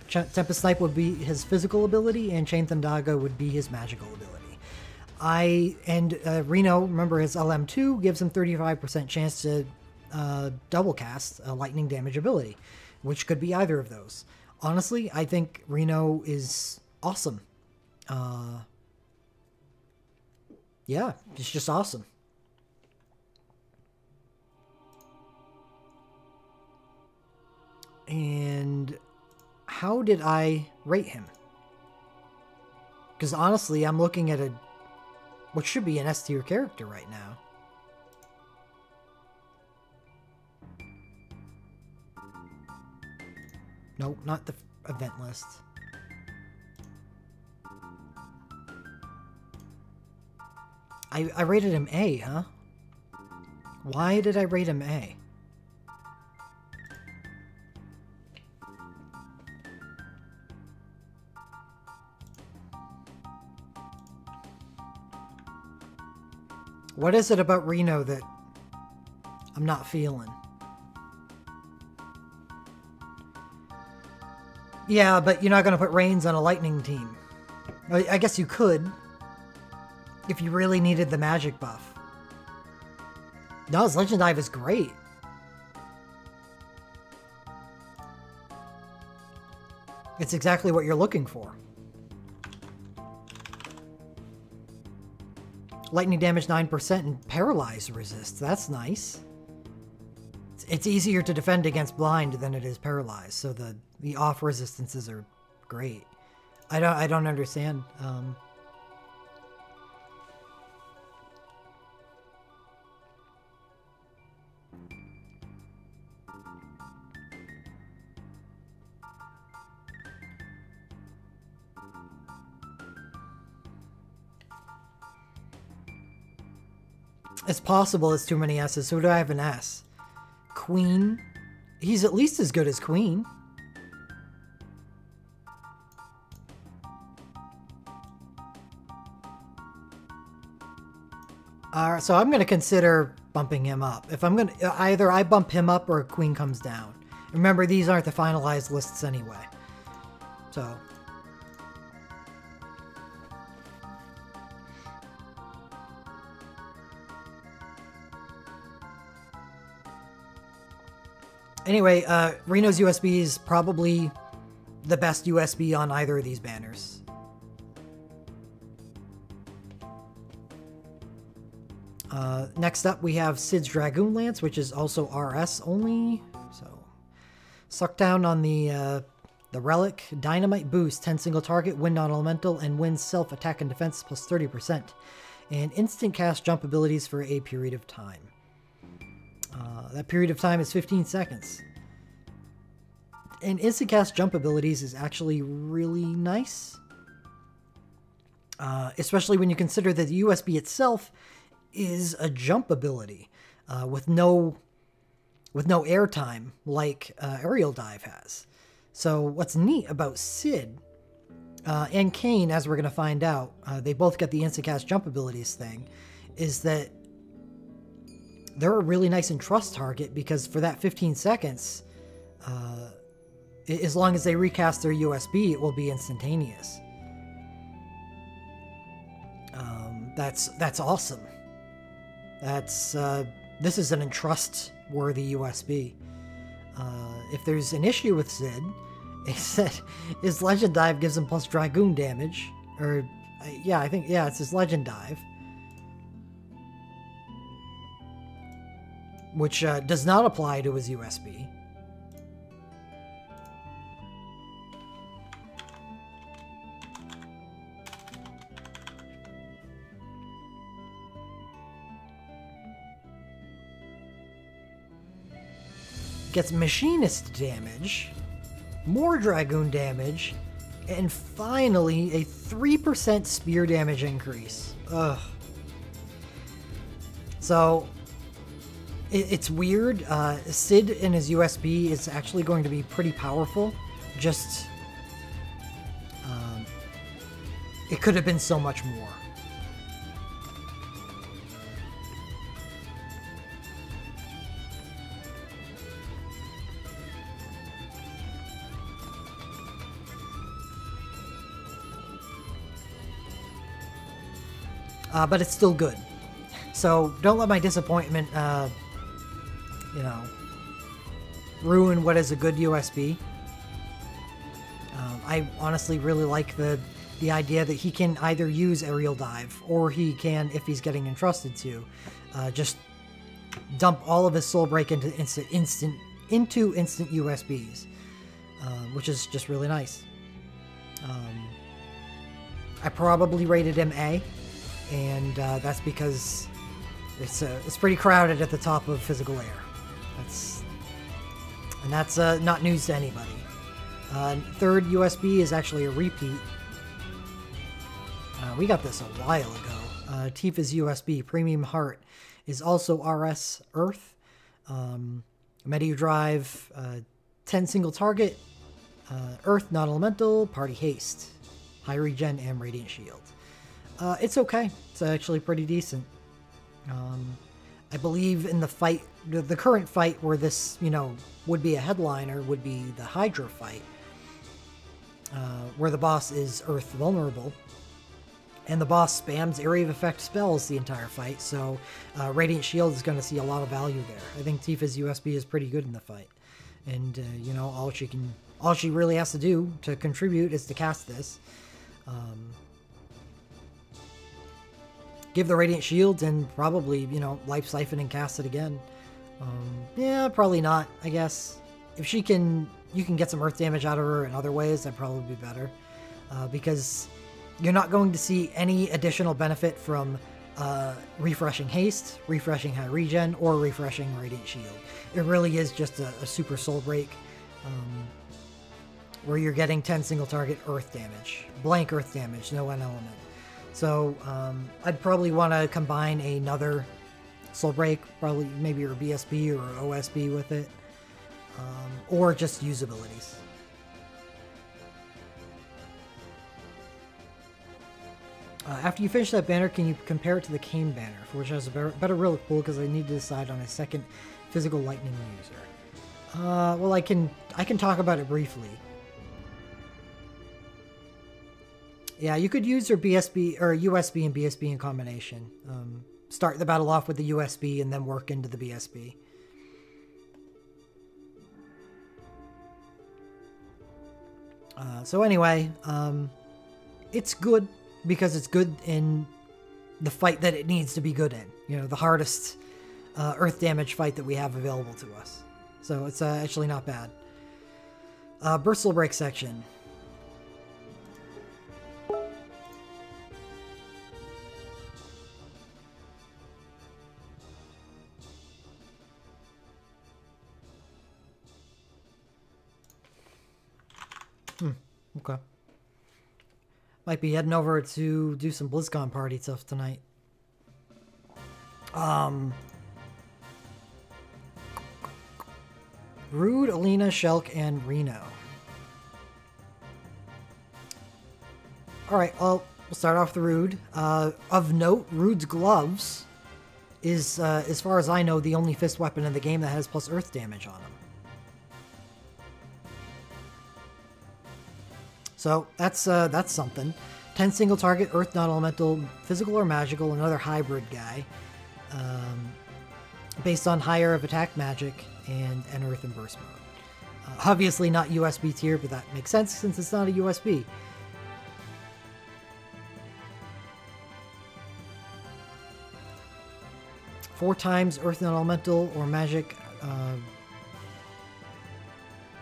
Tempest Snipe would be his physical ability, and Chain Thundaga would be his magical ability. Reno, remember, his LM2 gives him 35% chance to double cast a lightning damage ability, which could be either of those. Honestly, I think Reno is awesome. Yeah, it's just awesome. And how did I rate him? Because honestly, I'm looking at what should be an S tier character right now. Nope, not the event list. I rated him A, huh? Why did I rate him A? What is it about Reno that I'm not feeling? Yeah, but you're not going to put Reigns on a lightning team. I guess you could, if you really needed the magic buff. No, his Legend Dive is great. It's exactly what you're looking for. Lightning damage 9% and paralyze resist. That's nice. It's easier to defend against blind than it is paralyzed, so the off resistances are great. I don't understand. It's possible it's too many S's. Who do I have an S? Queen. He's at least as good as Queen. Alright, so I'm going to consider bumping him up. If I'm going to, either I bump him up or Queen comes down. Remember, these aren't the finalized lists anyway. So... Anyway, Reno's USB is probably the best USB on either of these banners. Next up, we have Sid's Dragoon Lance, which is also RS only. So, suck down on the Relic. Dynamite Boost, 10 single target, win non-elemental, and win self attack and defense plus 30%. and instant cast jump abilities for a period of time. That period of time is 15 seconds. And instant cast jump abilities is actually really nice. Especially when you consider that the USB itself is a jump ability with no airtime like Aerial Dive has. So what's neat about Sid and Kane, as we're going to find out, they both get the instant cast jump abilities thing, is that they're a really nice entrust target because for that 15 seconds, as long as they recast their USB, it will be instantaneous. That's awesome. This is an entrust-worthy USB. If there's an issue with Sid, it's that his Legend Dive gives him plus Dragoon damage. Or, yeah, it's his Legend Dive. Which does not apply to his USB. Gets Machinist damage, more Dragoon damage, and finally a 3% spear damage increase. Ugh. So, it's weird. Sid and his USB is actually going to be pretty powerful. Just, it could have been so much more. But it's still good. So don't let my disappointment, ruin what is a good USB. I honestly really like the idea that he can either use Aerial Dive, or he can, if he's getting entrusted to, just dump all of his Soul Break into instant USBs, which is just really nice. I probably rated him A. And that's because it's pretty crowded at the top of Physical Air. That's not news to anybody. Third USB is actually a repeat. We got this a while ago. Tifa's USB Premium Heart is also RS Earth. Meteor Drive, 10 single target, Earth non-elemental, Party Haste, High Regen, and Radiant Shield. It's okay. It's actually pretty decent. I believe in the fight, the current fight where this, would be a headliner would be the Hydra fight, where the boss is Earth vulnerable, and the boss spams area of effect spells the entire fight, so Radiant Shield is going to see a lot of value there. I think Tifa's USB is pretty good in the fight, and all she really has to do to contribute is to cast this. Give the Radiant Shield and probably, Life Siphon and cast it again. Yeah, probably not, I guess. If you can get some earth damage out of her in other ways, that'd probably be better. Because you're not going to see any additional benefit from refreshing haste, refreshing high regen, or refreshing Radiant Shield. It really is just a super soul break where you're getting 10 single target earth damage. Blank earth damage, no one element. So, I'd probably want to combine another Soul Break, probably maybe your BSB or OSB with it, or just use abilities. After you finish that banner, can you compare it to the Kane banner, for which has a better relic pool, because I need to decide on a second physical lightning user. Well, I can talk about it briefly. Yeah, you could use your BSB or USB and BSB in combination. Start the battle off with the USB and then work into the BSB. So anyway, it's good because it's good in the fight that it needs to be good in. The hardest earth damage fight that we have available to us. So it's actually not bad. Burst Soul Break section. Okay. Might be heading over to do some BlizzCon party stuff tonight. Rude, Alina, Shelk, and Reno. Alright, well, we'll start off with Rude. Of note, Rude's gloves is, as far as I know, the only fist weapon in the game that has plus earth damage on them. So, that's something. 10 single target, earth, non-elemental, physical or magical, another hybrid guy. Based on higher of attack magic and earth and burst mode. Obviously not USB tier, but that makes sense since it's not a USB. Four times earth, non-elemental, or magic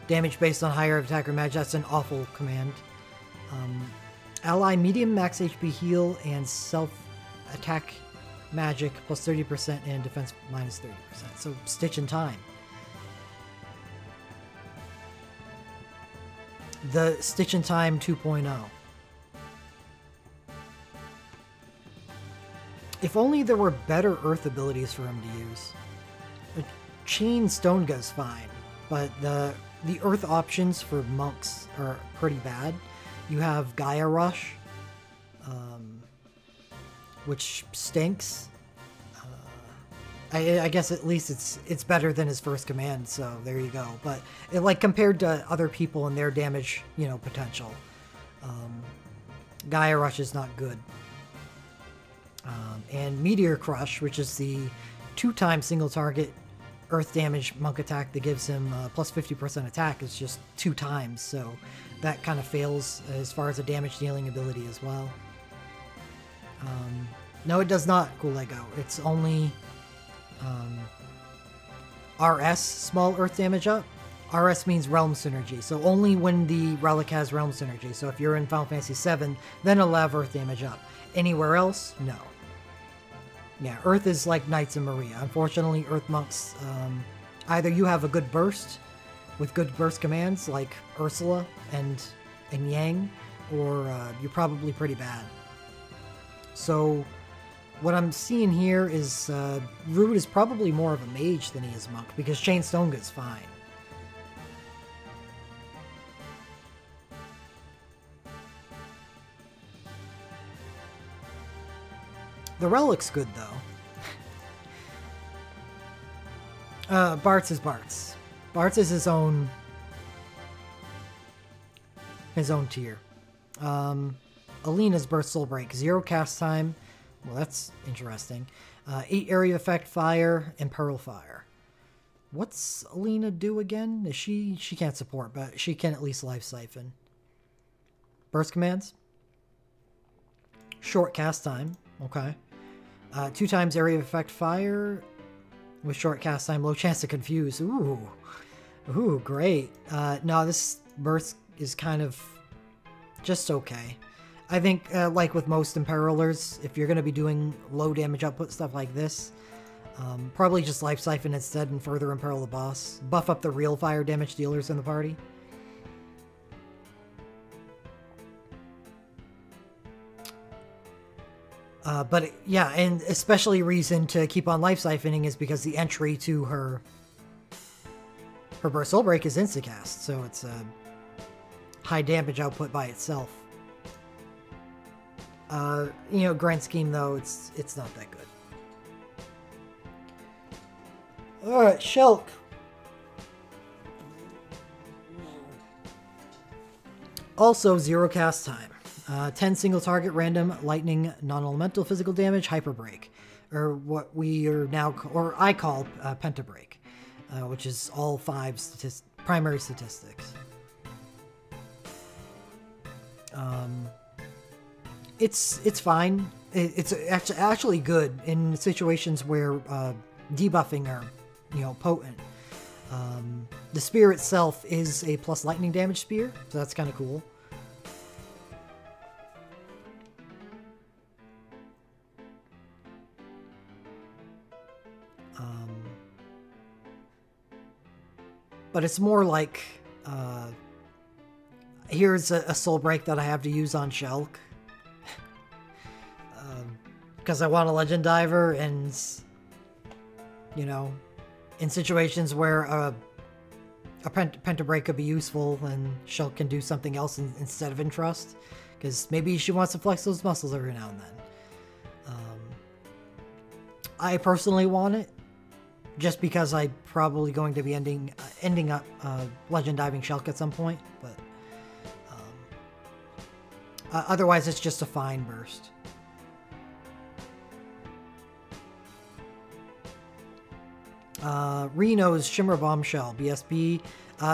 damage based on higher attack or magic. That's an awful command. Ally medium max HP heal and self-attack magic plus 30% and defense minus 30%. So Stitch in Time. The Stitch in Time 2.0. If only there were better earth abilities for him to use. Chain Stonega is fine, but the earth options for monks are pretty bad. You have Gaia Rush, which stinks. I guess at least it's better than his first command, so there you go. But like compared to other people and their damage, potential, Gaia Rush is not good. And Meteor Crush, which is the 2-time single target earth damage monk attack that gives him plus 50% attack, is just 2 times, so that kind of fails as far as a damage dealing ability as well. No, it does not, Coolego. It's only RS, small earth damage up. RS means realm synergy, so only when the relic has realm synergy. So if you're in Final Fantasy VII, then it'll have earth damage up. Anywhere else, no. Yeah, earth is like Knights and Maria. Unfortunately, earth monks, either you have a good burst with good burst commands like Ursula and Yang, or you're probably pretty bad. So what I'm seeing here is Rude is probably more of a mage than he is monk, because Chain Stonega is fine. The relic's good though. Bartz is Bartz. Bartz is his own tier. Alina's Burst Soul Break, 0 cast time. Well, that's interesting. 8 area effect fire and Pearl Fire. What's Alina do again? She can't support, but she can at least Life Siphon. Burst commands. Short cast time. Okay. 2 times area of effect fire with short cast time, low chance to confuse. Ooh, great. No, this burst is kind of just okay. I think, like with most Imperilers, if you're going to be doing low damage output stuff like this, probably just Life Siphon instead and further imperil the boss. Buff up the real fire damage dealers in the party. But yeah, and especially reason to keep on Life Siphoning is because the entry to her Burst Soul Break is Instacast, so it's a high damage output by itself. Grand scheme though, it's not that good. Alright, Shelk. Also 0 cast time. 10 single target random lightning non-elemental physical damage hyper break, or what we are now, or I call penta break, which is all 5 primary statistics. It's fine. It's actually good in situations where debuffing are, potent. The spear itself is a plus lightning damage spear, so that's kind of cool. But it's more like, Here's a soul break that I have to use on Shulk. Because I want a Legend Diver, and, you know, in situations where a Pentabreak could be useful, and Shulk can do something else instead of Entrust. Because maybe she wants to flex those muscles every now and then. I personally want it, just because I'm probably going to be ending up Legend Diving Shulk at some point, but otherwise it's just a fine burst. Reno's Shimmer Bombshell BSB.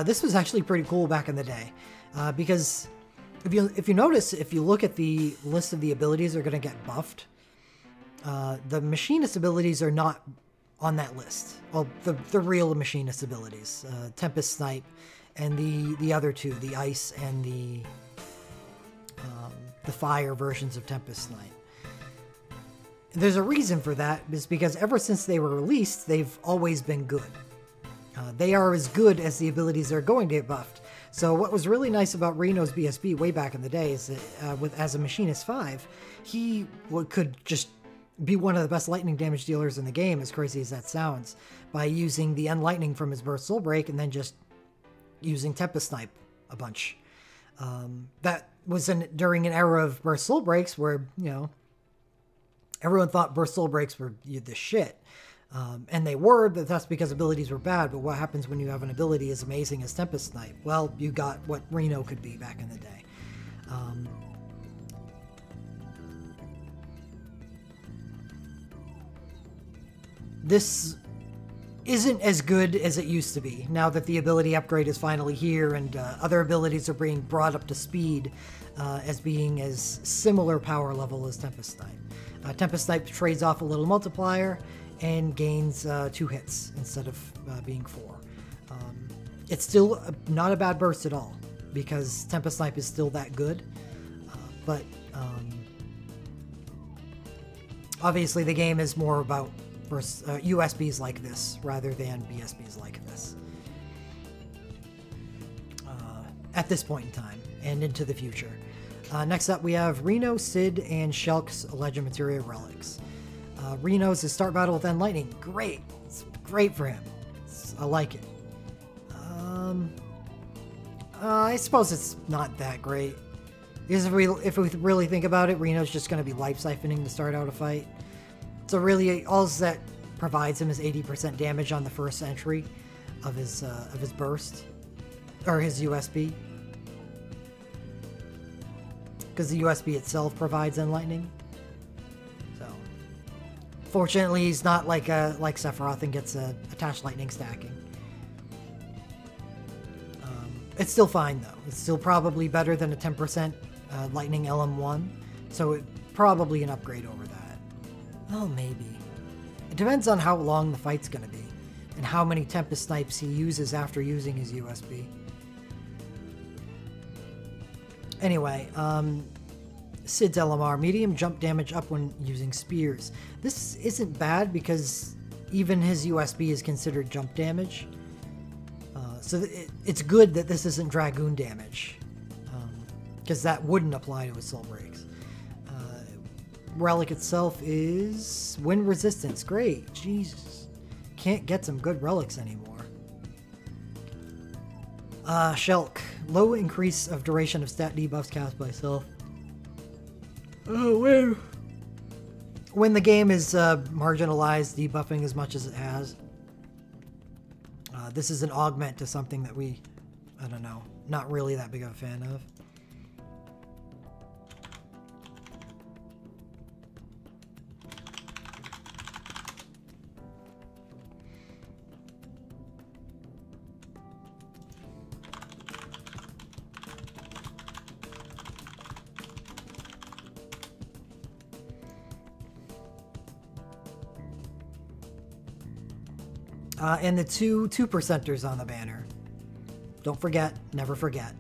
This was actually pretty cool back in the day, because if you notice, if you look at the list of the abilities that are going to get buffed, the Machinist abilities are not on that list. Well, the real Machinist abilities, Tempest Snipe, and the other two, the Ice and the Fire versions of Tempest Snipe. There's a reason for that, is because ever since they were released, they've always been good. They are as good as the abilities that are going to get buffed. So what was really nice about Reno's BSB way back in the day is that as a Machinist 5, he could just be one of the best lightning damage dealers in the game, as crazy as that sounds, by using the Unlightning from his Burst Soul Break and then just using Tempest Snipe a bunch. That was during an era of Burst Soul Breaks where, you know, everyone thought Burst Soul Breaks were the shit. And they were, but that's because abilities were bad. But what happens when you have an ability as amazing as Tempest Snipe? Well, you got what Reno could be back in the day. This isn't as good as it used to be, now that the ability upgrade is finally here and other abilities are being brought up to speed as being as similar power level as Tempest Snipe. Tempest Snipe trades off a little multiplier and gains 2 hits instead of being 4. It's still not a bad burst at all, because Tempest Snipe is still that good, but obviously the game is more about USBs like this rather than BSBs like this at this point in time and into the future. Next up, we have Reno, Sid, and Shulk's Legend Materia Relics. Reno's his start battle with Enlightning. Great. It's great for him. I like it. I suppose it's not that great. Because if we really think about it, Reno's just going to be life siphoning to start out a fight. So really, all that provides him is 80% damage on the first entry of his burst, or his USB, because the USB itself provides Enlightning. So, fortunately, he's not like Sephiroth and gets attached lightning stacking. It's still fine though. It's still probably better than a 10% lightning LM1, so it's probably an upgrade over that. Oh, maybe. It depends on how long the fight's gonna be, and how many Tempest Snipes he uses after using his USB. Anyway, Sid's LMR, medium jump damage up when using spears. This isn't bad because even his USB is considered jump damage. So it's good that this isn't Dragoon damage, because that wouldn't apply to his Soul Breaks. Relic itself is wind resistance. Great. Jesus. Can't get some good relics anymore. Shulk. Low increase of duration of stat debuffs cast by self. Oh, wait. When the game is marginalized debuffing as much as it has. This is an augment to something that I don't know, not really that big of a fan of. And the two 2%ers on the banner. Don't forget, never forget.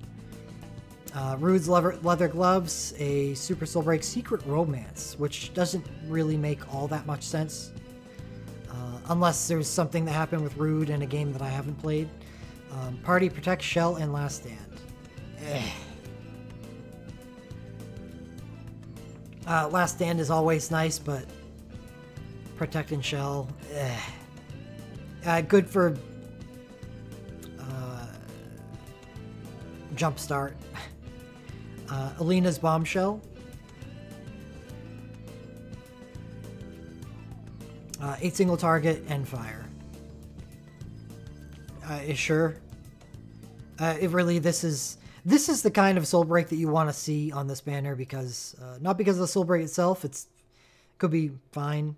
Rude's leather gloves, a Super Soul Break Secret Romance, which doesn't really make all that much sense. Unless there's something that happened with Rude in a game that I haven't played. Party Protect, Shell, and Last Stand. Last Stand is always nice, but Protect and Shell, good for Jumpstart. Alina's Bombshell. 8 single target and fire. Sure. It really, this is the kind of soul break that you want to see on this banner, because not because of the soul break itself, could be fine,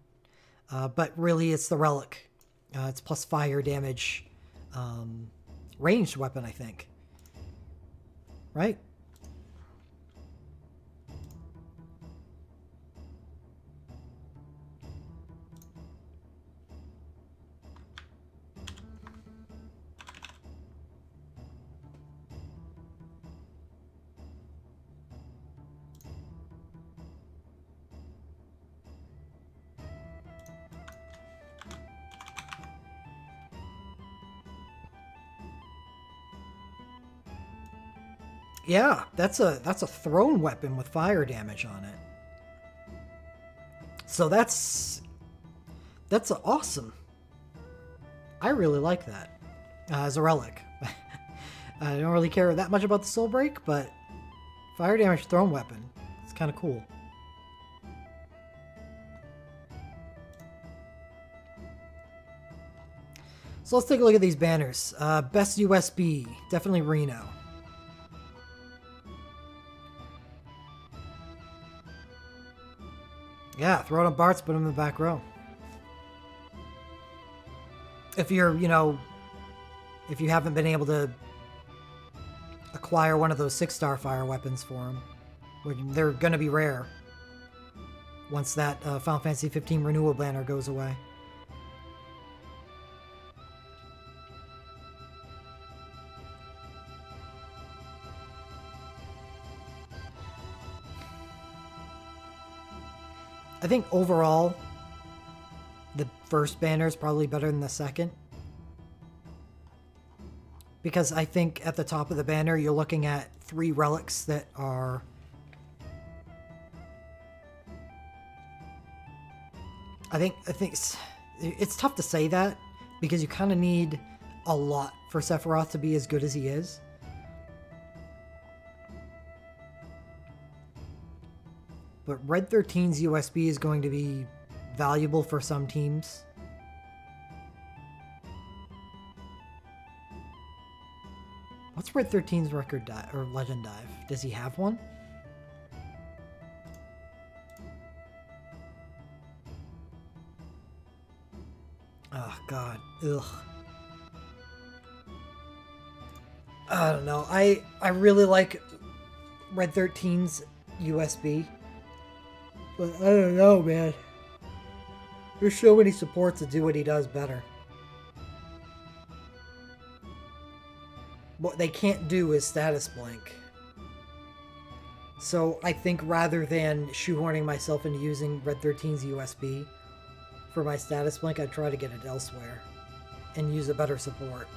but really it's the relic. It's plus fire damage, ranged weapon, I think. Right? Yeah, that's a thrown weapon with fire damage on it. So that's awesome. I really like that as a relic. I don't really care that much about the soul break, but fire damage thrown weapon, it's kind of cool. So let's take a look at these banners. Best USB, definitely Reno. Yeah, throw it on Bart's, put him in the back row. If you're, if you haven't been able to acquire one of those 6-star fire weapons for him, they're going to be rare once that Final Fantasy 15 renewal banner goes away. I think overall, the first banner is probably better than the second. Because I think at the top of the banner, you're looking at 3 relics that are... I think it's tough to say that, because you kind of need a lot for Sephiroth to be as good as he is. But Red 13's USB is going to be valuable for some teams. What's Red 13's record dive or legend dive? Does he have one? Oh god. Ugh. I don't know. I really like Red 13's USB. But I don't know, man. There's so many supports that do what he does better. What they can't do is status blank. So I think rather than shoehorning myself into using Red 13's USB for my status blank, I'd try to get it elsewhere and use a better support.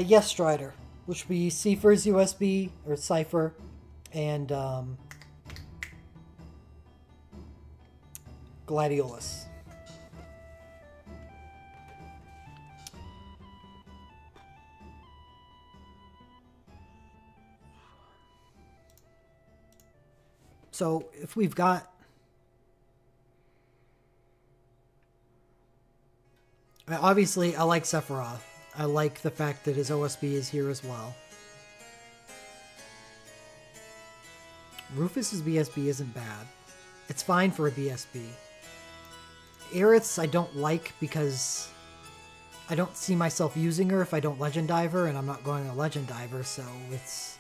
Yes, Strider, which would be Cypher's USB, or Cypher, and Gladiolus. So if we've got... Obviously, I like Sephiroth. I like the fact that his OSB is here as well. Rufus's BSB isn't bad. It's fine for a BSB. Aerith's I don't like because I don't see myself using her if I don't Legend Dive her, and I'm not going to Legend Dive her, so it's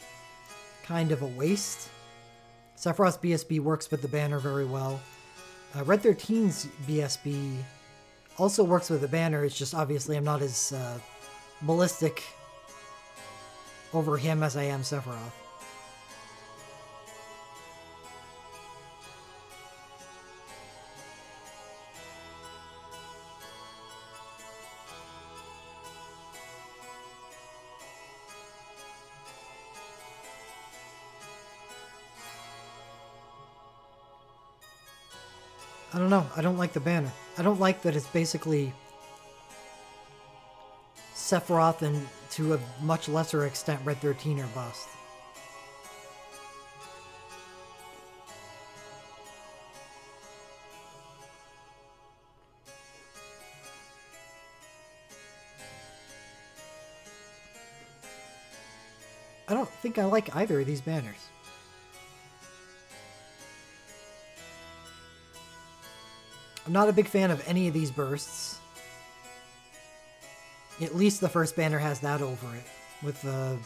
kind of a waste. Sephiroth's BSB works with the banner very well. Red 13's BSB also works with the banner, it's just obviously I'm not as... ballistic over him as I am Sephiroth. I don't know. I don't like the banner. I don't like that it's basically Sephiroth and, to a much lesser extent, Red 13er bust. I don't think I like either of these banners. I'm not a big fan of any of these bursts. At least the first banner has that over it. With the...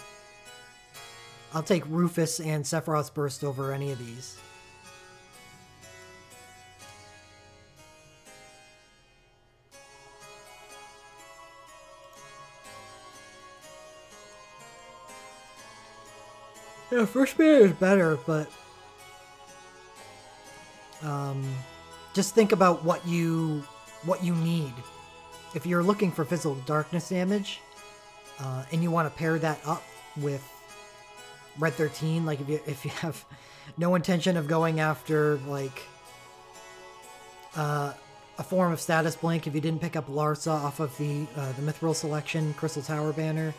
I'll take Rufus and Sephiroth's burst over any of these. Yeah, first banner is better, but... just think about what you need. If you're looking for physical darkness damage, and you want to pair that up with Red 13, like if you have no intention of going after like a form of status blink, if you didn't pick up Larsa off of the Mithril Selection Crystal Tower banner,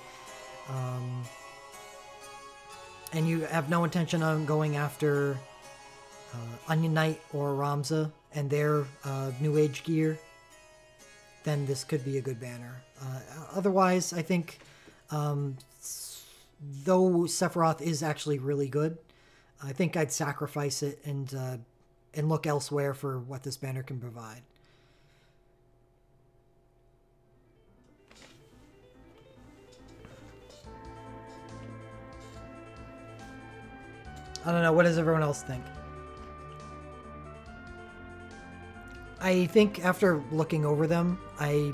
and you have no intention on going after Onion Knight or Ramza and their New Age gear, then this could be a good banner. Otherwise, I think, though Sephiroth is actually really good, I think I'd sacrifice it and look elsewhere for what this banner can provide. I don't know, what does everyone else think? I think after looking over them, I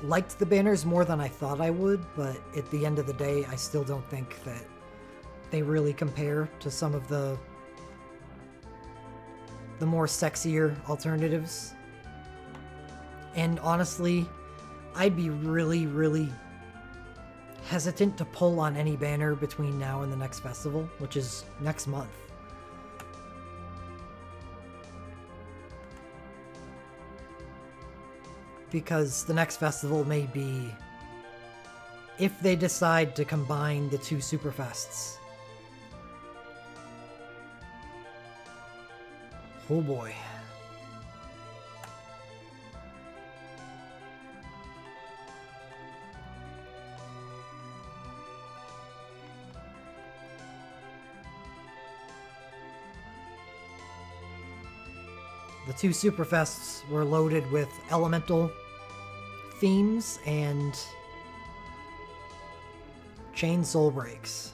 liked the banners more than I thought I would, but at the end of the day, I still don't think that they really compare to some of the more sexier alternatives. And honestly, I'd be really, really hesitant to pull on any banner between now and the next festival, which is next month. Because the next festival may be, if they decide to combine the two Superfests. Oh boy. The two Superfests were loaded with elemental themes and chain soul breaks.